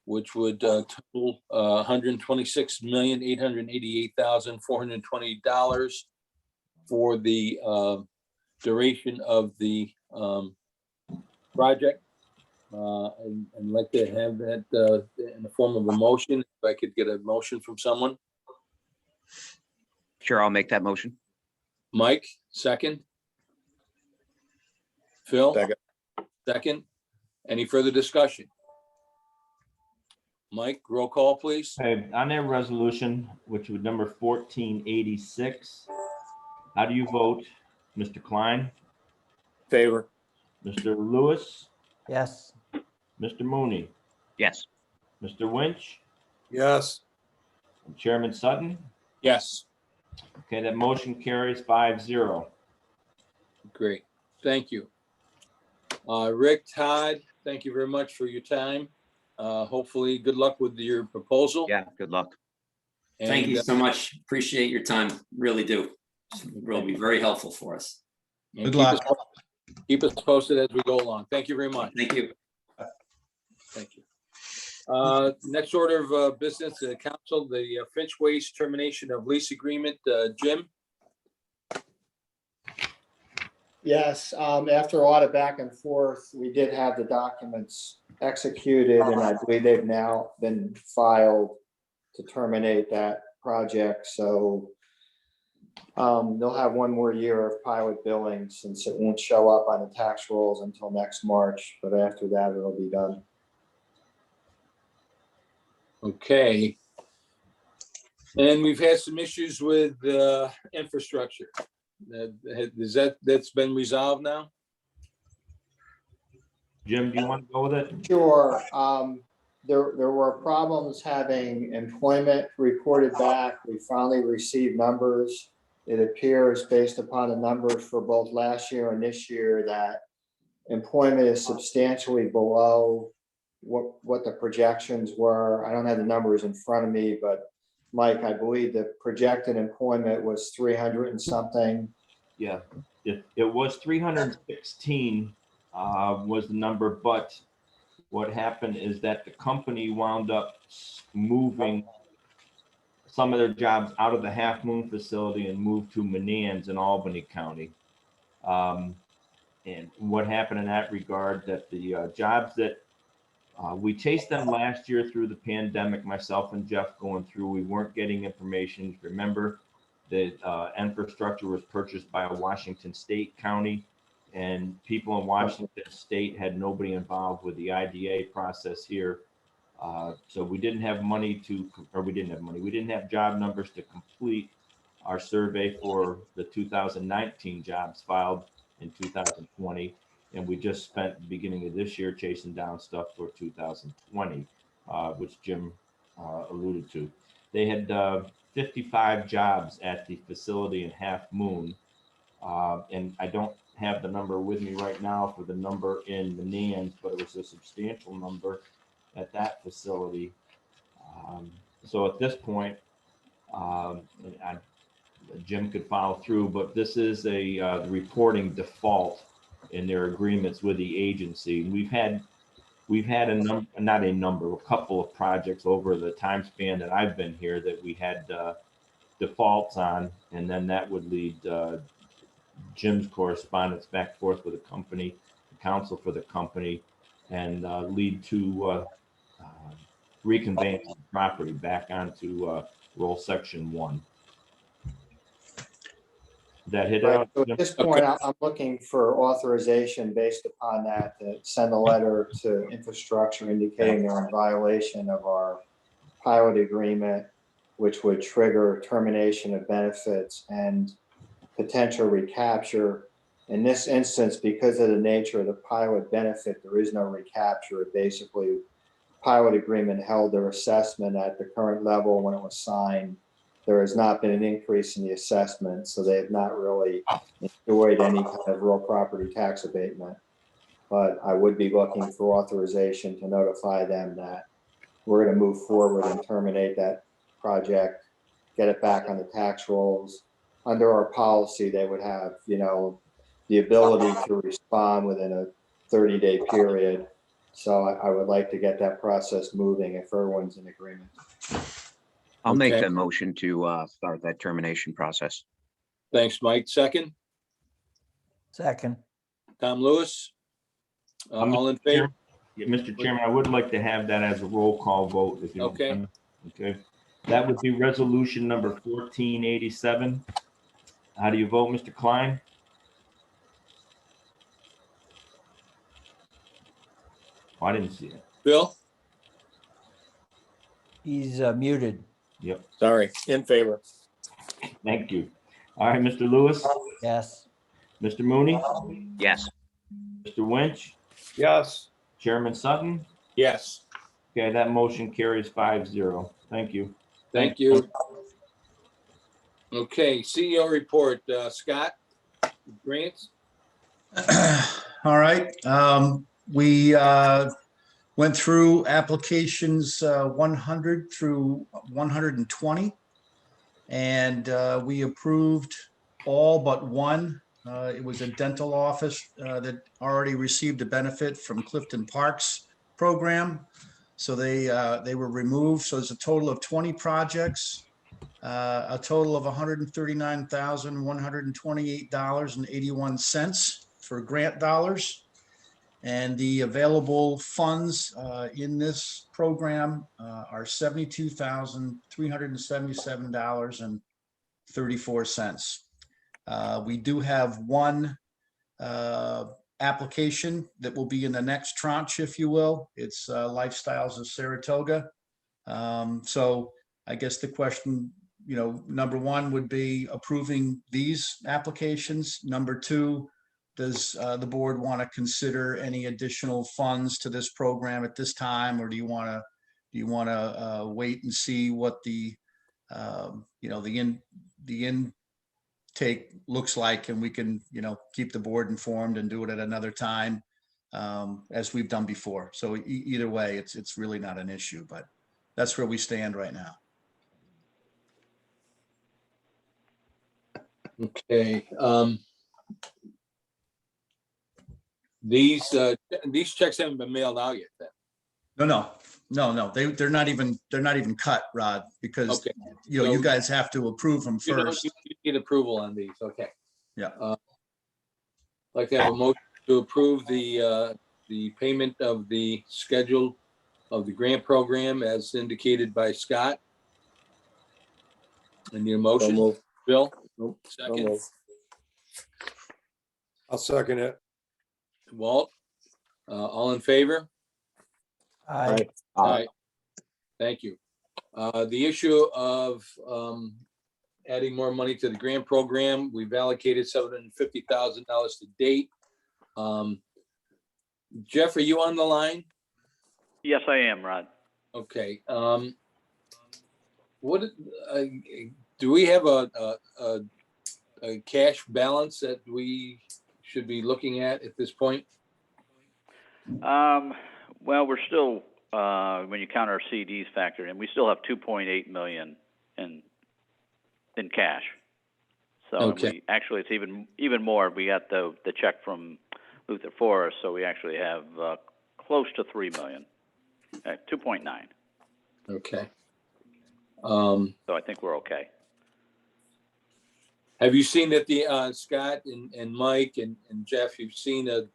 which would total $126,888,420 for the duration of the project. And like to have that in the form of a motion. If I could get a motion from someone. Sure, I'll make that motion. Mike, second. Phil? Second. Second. Any further discussion? Mike, roll call, please. Okay, on that resolution, which would number 1486, how do you vote, Mr. Klein, Favor. Mr. Lewis, Yes. Mr. Mooney, Yes. Mr. Winch, Yes. and Chairman Sutton? Yes, Okay, that motion carries 5-0. great. Thank you. Rick, Todd, thank you very much for your time. Hopefully, good luck with your proposal. Yeah, good luck. Thank you And, so much. Appreciate your time. Really do. It will be very helpful for us. and Good keep luck. keep us posted as we go along. Thank you very much. Thank you. Thank you. Next order of business, council, the Finch Waste termination of lease agreement. Jim? Yes, after a lot of back and forth, we did have the documents executed, and I believe they've now been filed to terminate that project. So They'll have one more year of pilot billing since it won't show up on the tax rolls until next March, but after that, it'll be done. Okay. And we've had some issues with infrastructure. That's been resolved now? Jim, do you want to go with it? Sure. There were problems having employment reported back. We finally received numbers. It appears based upon the numbers for both last year and this year that employment is substantially below what the projections were. I don't have the numbers in front of me, but Mike, I believe the projected employment was 300 and something. Yeah, it was 316 was the number, but what happened is that the company wound up moving some of their jobs out of the Half Moon facility and moved to Menands in Albany County. And what happened in that regard, that the jobs that we chased them last year through the pandemic, myself and Jeff going through, we weren't getting information. Remember that infrastructure was purchased by a Washington State county, and people in Washington State had nobody involved with the IDA process here. So we didn't have money we didn't have job numbers to complete our survey for the 2019 jobs filed in 2020. And we just spent the beginning of this year chasing down stuff for 2020, which Jim alluded to. They had 55 jobs at the facility in Half Moon. And I don't have the number with me right now for the number in Menands, but it was a substantial number at that facility. So at this point, Jim could follow through, but this is a reporting default in their agreements with the agency. We've had a couple of projects over the time span that I've been here that we had defaults on, and then that would lead Jim's correspondence back and forth with the company, the counsel for the company, and lead to reconveying the property back onto roll section 1. That hit Right. out. So at this point, I'm looking for authorization based upon that to send a letter to infrastructure indicating they're in violation of our pilot agreement, which would trigger termination of benefits and potential recapture. In this instance, because of the nature of the pilot benefit, there is no recapture. It basically, pilot agreement held their assessment at the current level when it was signed. There has not been an increase in the assessment, so they have not really enjoyed any kind of real property tax abatement. But I would be looking for authorization to notify them that we're going to move forward and terminate that project, get it back on the tax rolls. Under our policy, they would have, the ability to respond within a 30-day period. So I would like to get that process moving if everyone's in agreement. I'll make Okay. the motion to start that termination process. Thanks, Mike. Second, Second. Tom Lewis. All in favor? Yeah, Mr. Chairman, I would like to have that as a roll call vote, if you don't Okay. mind. Okay. That would be resolution number 1487. How do you vote, Mr. Klein? Oh, I didn't see it. Bill? He's muted. Yep, Sorry, in favor. thank you. All right, Mr. Lewis, Yes. Mr. Mooney, Yes. Mr. Winch, Yes. Chairman Sutton. Yes. Okay, that motion carries 5-0. Thank you. Thank you. Okay, CEO report, Scott Grants. All right. We went through applications 100 through 120. And we approved all but one. It was a dental office that already received a benefit from Clifton Parks program. So they were removed. So it's a total of 20 projects, a total of $139,128.81 for grant dollars. And the available funds in this program are $72,377 We do have one application that will be in the next tranche, if you will. It's Lifestyles of Saratoga. So I guess the question, number one would be approving these applications. Number two, does the board want to consider any additional funds to this program at this time, or do you want to wait and see what the intake looks like, and we can keep the board informed and do it at another time, as we've done before. So either way, it's really not an issue, but that's where we stand right now. Okay. These checks haven't been mailed out yet then? No. They're not even cut, Rod, because Okay. you guys have to approve them first. You need approval on these, okay. Yeah. Like to have a motion to approve the payment of the schedule of the grant program as indicated by Scott. I need a motion. Bill? Second. I'll second it. Walt? All in favor? Aye. Aye. Thank you. The issue of adding more money to the grant program, we've allocated $750,000 to date. Jeff, are you on the line? Yes, I am, Rod. Okay. What do we have a cash balance that we should be looking at this point? Well, we're still, when you count our CDs factored in, we still have 2.8 million in cash. So Okay. actually, it's even more. We got the check from Luther Forest, so we actually have close to 3 million, 2.9. Okay. So I think we're okay. Have you seen that the Scott and Mike and Jeff, you've seen a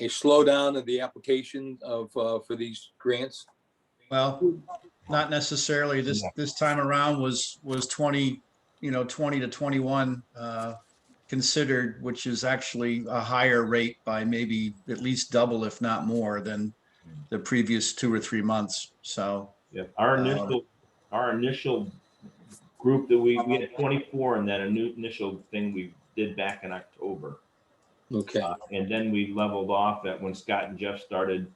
slowdown of the application of for these grants? Well, not necessarily. This time around was 20 to 21 considered, which is actually a higher rate by maybe at least double, if not more, than the previous 2 or 3 months. So Yeah, our initial group that we had 24, and then a new initial thing we did back in October. Okay. And then we leveled off at when Scott and Jeff started,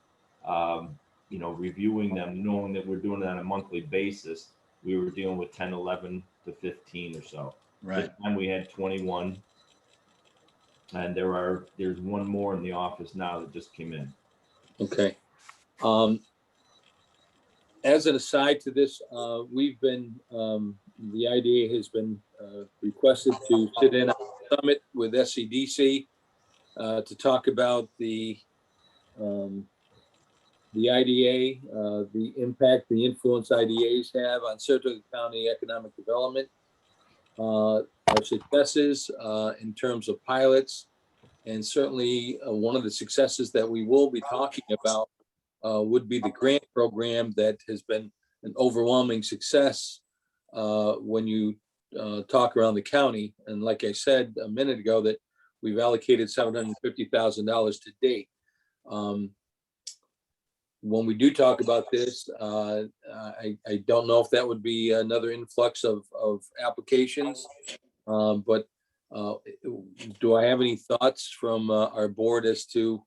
reviewing them, knowing that we're doing it on a monthly basis. We were dealing with 10, 11 to 15 or so. Right. This time we had 21. And there's one more in the office now that just came in. Okay. As an aside to this, we've been, the IDA has been requested to sit in on a summit with SCDC to talk about the IDA, the impact, the influence IDAs have on Saratoga County economic development, our successes in terms of pilots, and certainly one of the successes that we will be talking about would be the grant program that has been an overwhelming success when you talk around the county. And like I said a minute ago, that we've allocated $750,000 to date. When we do talk about this, I don't know if that would be another influx of applications, but do I have any thoughts from our board as to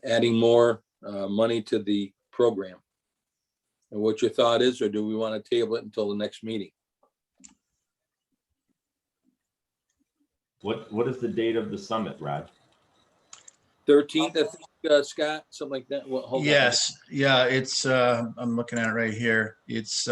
adding more money to the program? And what your thought is, or do we want to table it until the next meeting? What is the date of the summit, Rod? 13th, I think, Scott, something like that. Well, hold on. yes, yeah, it's I'm looking at it right here. It's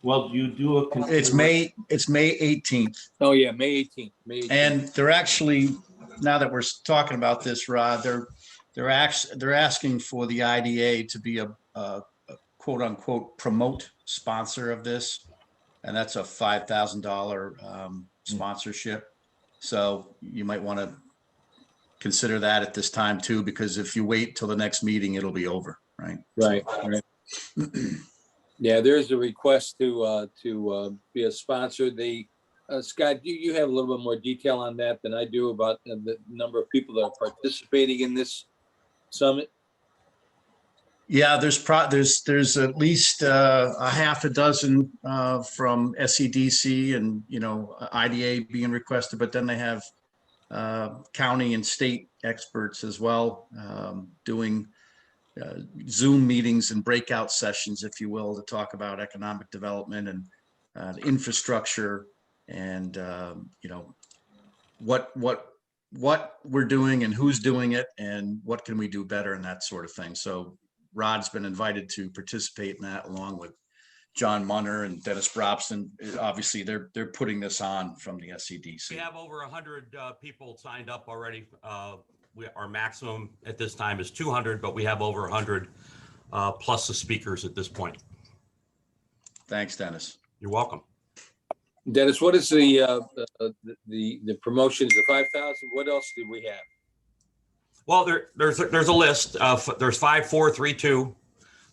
Well, you do a. it's May 18th. Oh, yeah, May 18th. May 18th. And they're actually, now that we're talking about this, Rod, they're asking for the IDA to be a quote unquote promote sponsor of this. And that's a $5,000 sponsorship. So you might want to consider that at this time too, because if you wait till the next meeting, it'll be over, right? Right. Yeah, there's a request to be a sponsor. Scott, you have a little bit more detail on that than I do about the number of people that are participating in this summit. Yeah, there's at least a half a dozen from SEDC and, IDA being requested, but then they have county and state experts as well, doing Zoom meetings and breakout sessions, if you will, to talk about economic development and infrastructure and, what we're doing and who's doing it and what can we do better and that sort of thing. So Rod's been invited to participate in that along with John Munner and Dennis Brobson. Obviously, they're putting this on from the SCDC. We have over 100 people signed up already. Our maximum at this time is 200, but we have over 100 plus the speakers at this point. Thanks, Dennis. You're welcome. Dennis, what is the promotions, the 5,000? What else did we have? Well, there's a list. There's 5, 4, 3, 2.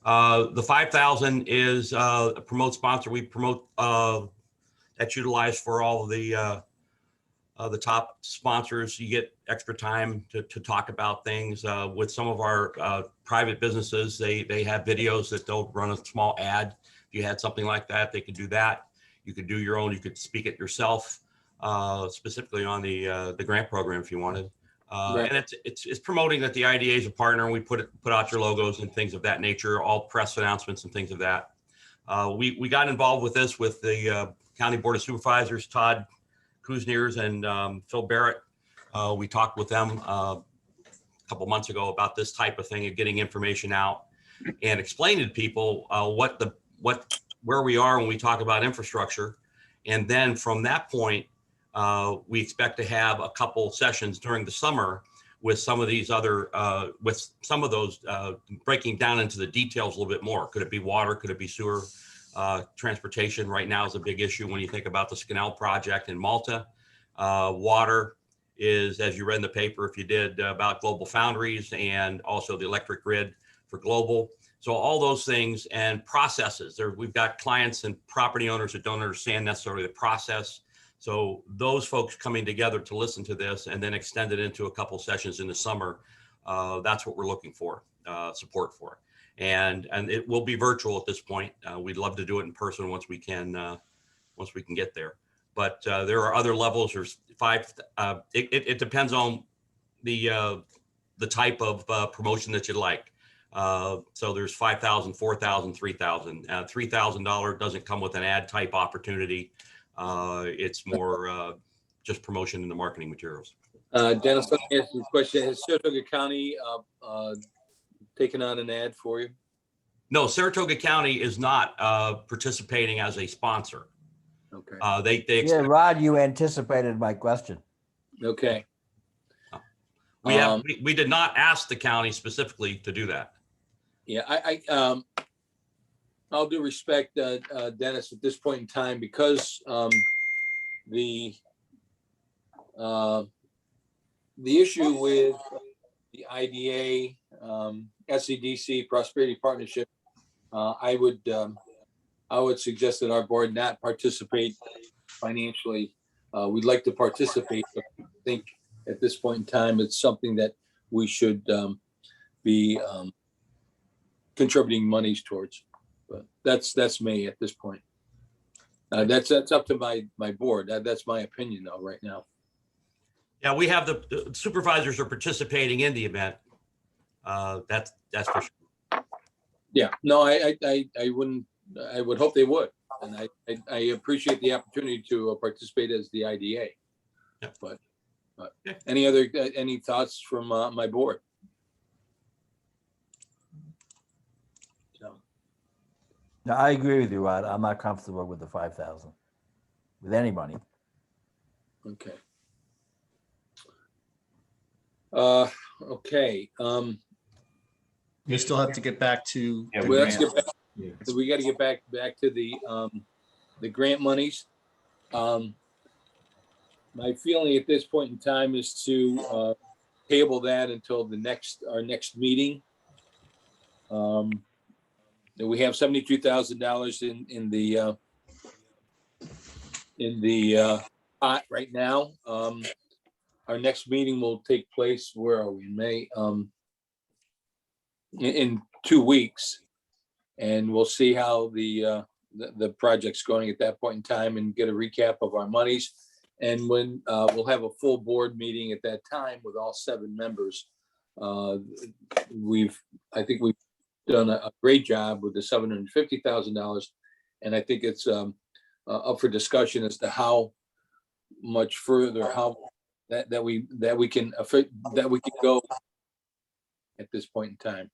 The 5,000 is a promote sponsor. We promote that's utilized for all of the top sponsors. You get extra time to talk about things with some of our private businesses. They have videos that they'll run a small ad. If you had something like that, they could do that. You could do your own. You could speak it yourself, specifically on the grant program if you wanted. Right. And it's promoting that the IDA is a partner, and we put out your logos and things of that nature, all press announcements and things of that. We got involved with this with the County Board of Supervisors, Todd Kuzniers and Phil Barrett. We talked with them a couple months ago about this type of thing and getting information out and explaining to people where we are when we talk about infrastructure. And then from that point, we expect to have a couple sessions during the summer with some of these other, with some of those breaking down into the details a little bit more. Could it be water? Could it be sewer? Transportation right now is a big issue when you think about the Scanel project in Malta. Water is, as you read in the paper, if you did, about Global Foundries and also the electric grid for Global. So all those things and processes. We've got clients and property owners that don't understand necessarily the process. So those folks coming together to listen to this and then extend it into a couple sessions in the summer, that's what we're looking for, support for. And it will be virtual at this point. We'd love to do it in person once we can get there. But there are other levels. There's 5. It depends on the type of promotion that you'd like. So there's 5,000, 4,000, 3,000. $3,000 doesn't come with an ad type opportunity. It's more just promotion in the marketing materials. Dennis, let me ask you a question. Has Saratoga County taken on an ad for you? No, Saratoga County is not participating as a sponsor. Okay. Yeah, Rod, you anticipated my question. Okay. We did not ask the county specifically to do that. Yeah, I'll do respect, Dennis, at this point in time, because the issue with the IDA, SCDC Prosperity Partnership, I would suggest that our board not participate financially. We'd like to participate, but I think at this point in time, it's something that we should be contributing monies towards. But that's me at this point. That's up to my board. That's my opinion though right now. Yeah, we have the supervisors are participating in the event. That's for sure. Yeah, no, I wouldn't. I would hope they would, and I appreciate the opportunity to participate as the IDA. Yeah. But any thoughts from my board? No, I agree with you, Rod. I'm not comfortable with the 5,000 with any money. Okay. Okay. You still have to get back to. Yeah, the Well, let's grant. get back. So we got to get back to the grant monies. My feeling at this point in time is to table that until our next meeting. we have $72,000 in the pot right now. Our next meeting will take place, where are we, in May? In 2 weeks. And we'll see how the project's going at that point in time and get a recap of our monies. And when we'll have a full board meeting at that time with all 7 members. I think we've done a great job with the $750,000. And I think it's up for discussion as to how much further, how that we can go at this point in time.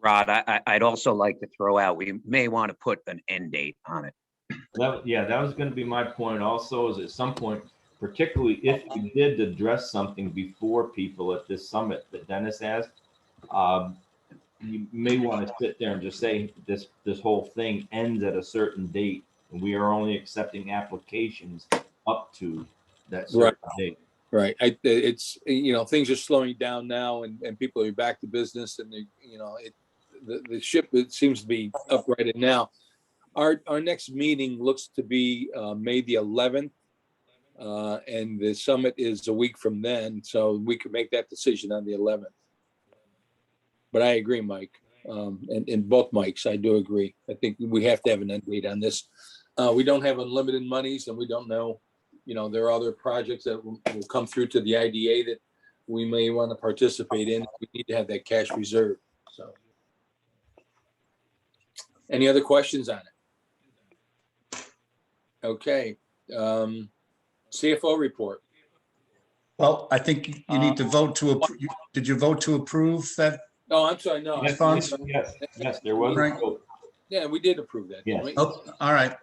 Rod, I'd also like to throw out, we may want to put an end date on it. That was going to be my point also, is at some point, particularly if we did address something before people at this summit that Dennis asked, you may want to sit there and just say this whole thing ends at a certain date, and we are only accepting applications up to that certain date. Right. It's, things are slowing down now, and people are back to business, and the ship, it seems to be uprighted now. Our next meeting looks to be May the 11th, and the summit is a week from then, so we could make that decision on the 11th. But I agree, Mike, and both Mikes, I do agree. I think we have to have an end date on this. We don't have unlimited monies, and we don't know, there are other projects that will come through to the IDA that we may want to participate in. We need to have that cash reserve, so. Any other questions on it? Okay, CFO report. Well, I think you need to vote to, did you vote to approve that? Oh, I'm sorry, no. Funds? Yes, there was. Right. Yeah, we did approve that. Yes. Didn't we? Oh, all right.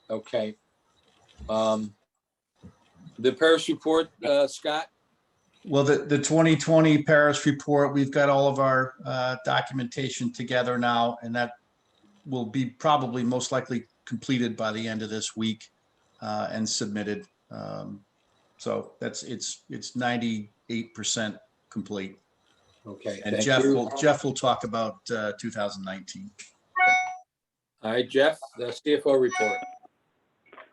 Okay. The Paris report, Scott? Well, the 2020 Paris report, we've got all of our documentation together now, and that will be probably most likely completed by the end of this week and submitted. So it's 98% complete. Okay. And thank you. Jeff will talk about 2019. All right, Jeff, the CFO report.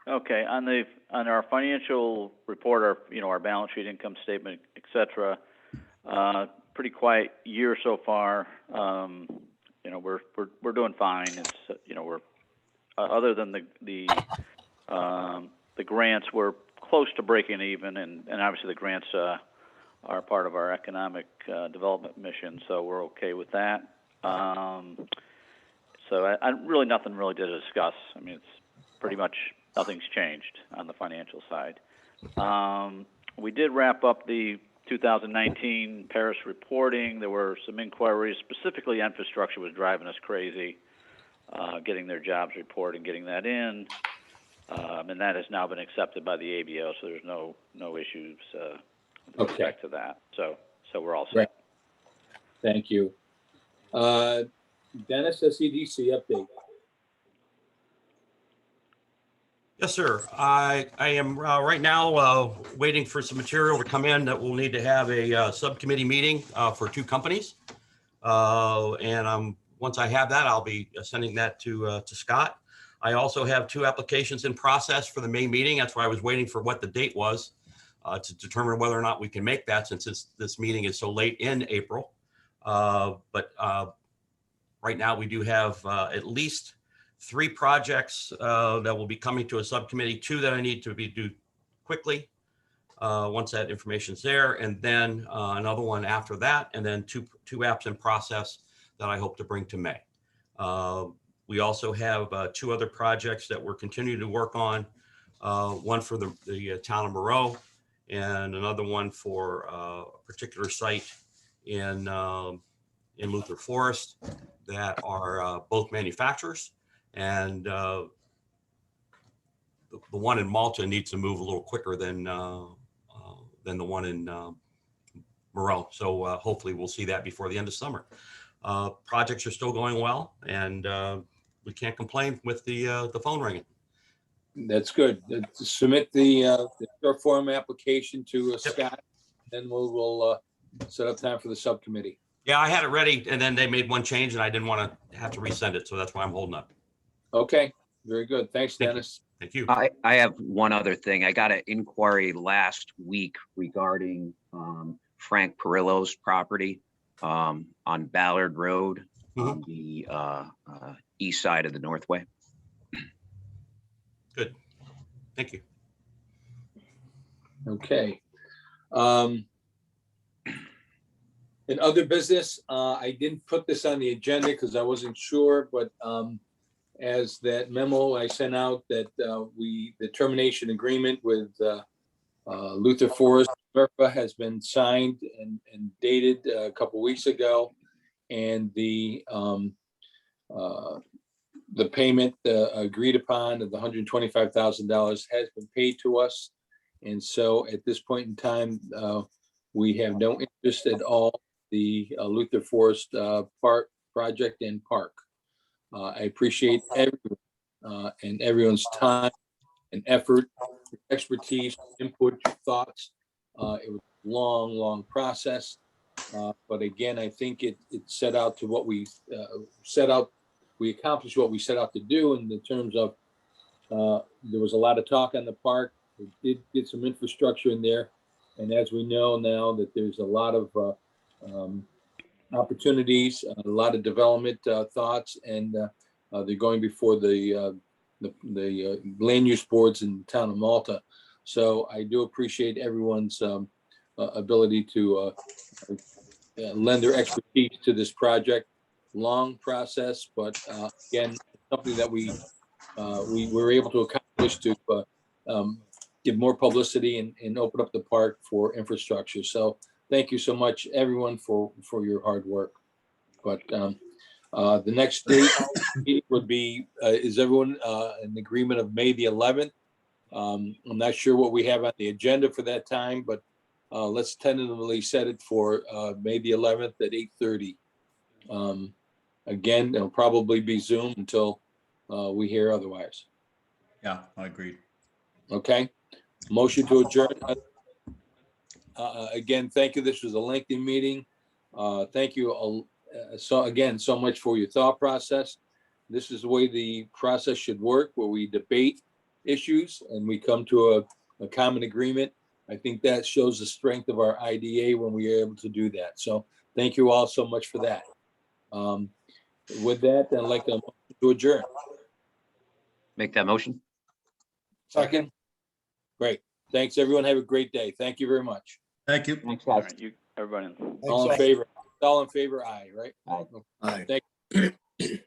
Okay, on our financial report, our balance sheet, income statement, et cetera, pretty quiet year so far. We're doing fine. It's we're other than the grants, we're close to breaking even, and obviously the grants are part of our economic development mission, so we're okay with that. So I really nothing really to discuss. I mean, it's pretty much nothing's changed on the financial side. We did wrap up the 2019 Paris reporting. There were some inquiries, specifically infrastructure was driving us crazy, getting their jobs report and getting that in. And that has now been accepted by the ABO, so there's no issues with respect to that. So we're all set. Right. Thank you. Dennis, SEDC update. Yes, sir. I am right now waiting for some material to come in that we'll need to have a subcommittee meeting for 2 companies. And once I have that, I'll be sending that to Scott. I also have 2 applications in process for the May meeting. That's why I was waiting for what the date was to determine whether or not we can make that, since this meeting is so late in April. But right now we do have at least 3 projects that will be coming to a subcommittee, 2 that I need to do quickly once that information's there, and then another one after that, and then two apps in process that I hope to bring to May. We also have 2 other projects that we're continuing to work on, one for the town of Moreau, and another one for a particular site in Luther Forest that are both manufacturers. And the one in Malta needs to move a little quicker than the one in Moreau. So hopefully we'll see that before the end of summer. Projects are still going well, and we can't complain with the phone ringing. That's good. Submit the short form application to Scott, then we'll set up time for the subcommittee. Yeah, I had it ready and then they made one change and I didn't want to have to resend it. So that's why I'm holding up. Okay, very good. Thanks, Thank you. Dennis. Thank you. I have one other thing. I got an inquiry last week regarding Frank Perillo's property on Ballard Road on the east side of the Northway. Good. Thank you. Okay. In other business, I didn't put this on the agenda because I wasn't sure, but as that memo I sent out that the termination agreement with Luther Forest Verfa has been signed and dated a couple weeks ago. And the payment agreed upon of the $125,000 has been paid to us. And so at this point in time, we have no interest at all the Luther Forest Park project and park. I appreciate everyone and everyone's time and effort, expertise, input, thoughts. It was a long, long process. But again, I think it set out to what we set out. We accomplished what we set out to do in the terms of there was a lot of talk on the park. We did get some infrastructure in there. And as we know now that there's a lot of opportunities, a lot of development thoughts, and they're going before the land use boards in the town of Malta. So I do appreciate everyone's ability to lend their expertise to this project. Long process, but again, something that we were able to accomplish to give more publicity and open up the park for infrastructure. So thank you so much, everyone, for your hard work. But the next date would be, is everyone in agreement of May the 11th? I'm not sure what we have on the agenda for that time, but let's tentatively set it for May the 11th at 8:30. Again, it'll probably be Zoom until we hear otherwise. Yeah, I agree. Okay. Motion to adjourn. Again, thank you. This was a lengthy meeting. Thank you so much for your thought process. This is the way the process should work, where we debate issues and we come to a common agreement. I think that shows the strength of our IDA when we are able to do that. So thank you all so much for that. With that, I'd like to adjourn. Make that motion. Second. Great. Thanks, everyone. Have a great day. Thank you very much. Thank you. Thanks, All guys. right, everybody. All in favor? All in favor, aye, right? Aye. Thank you.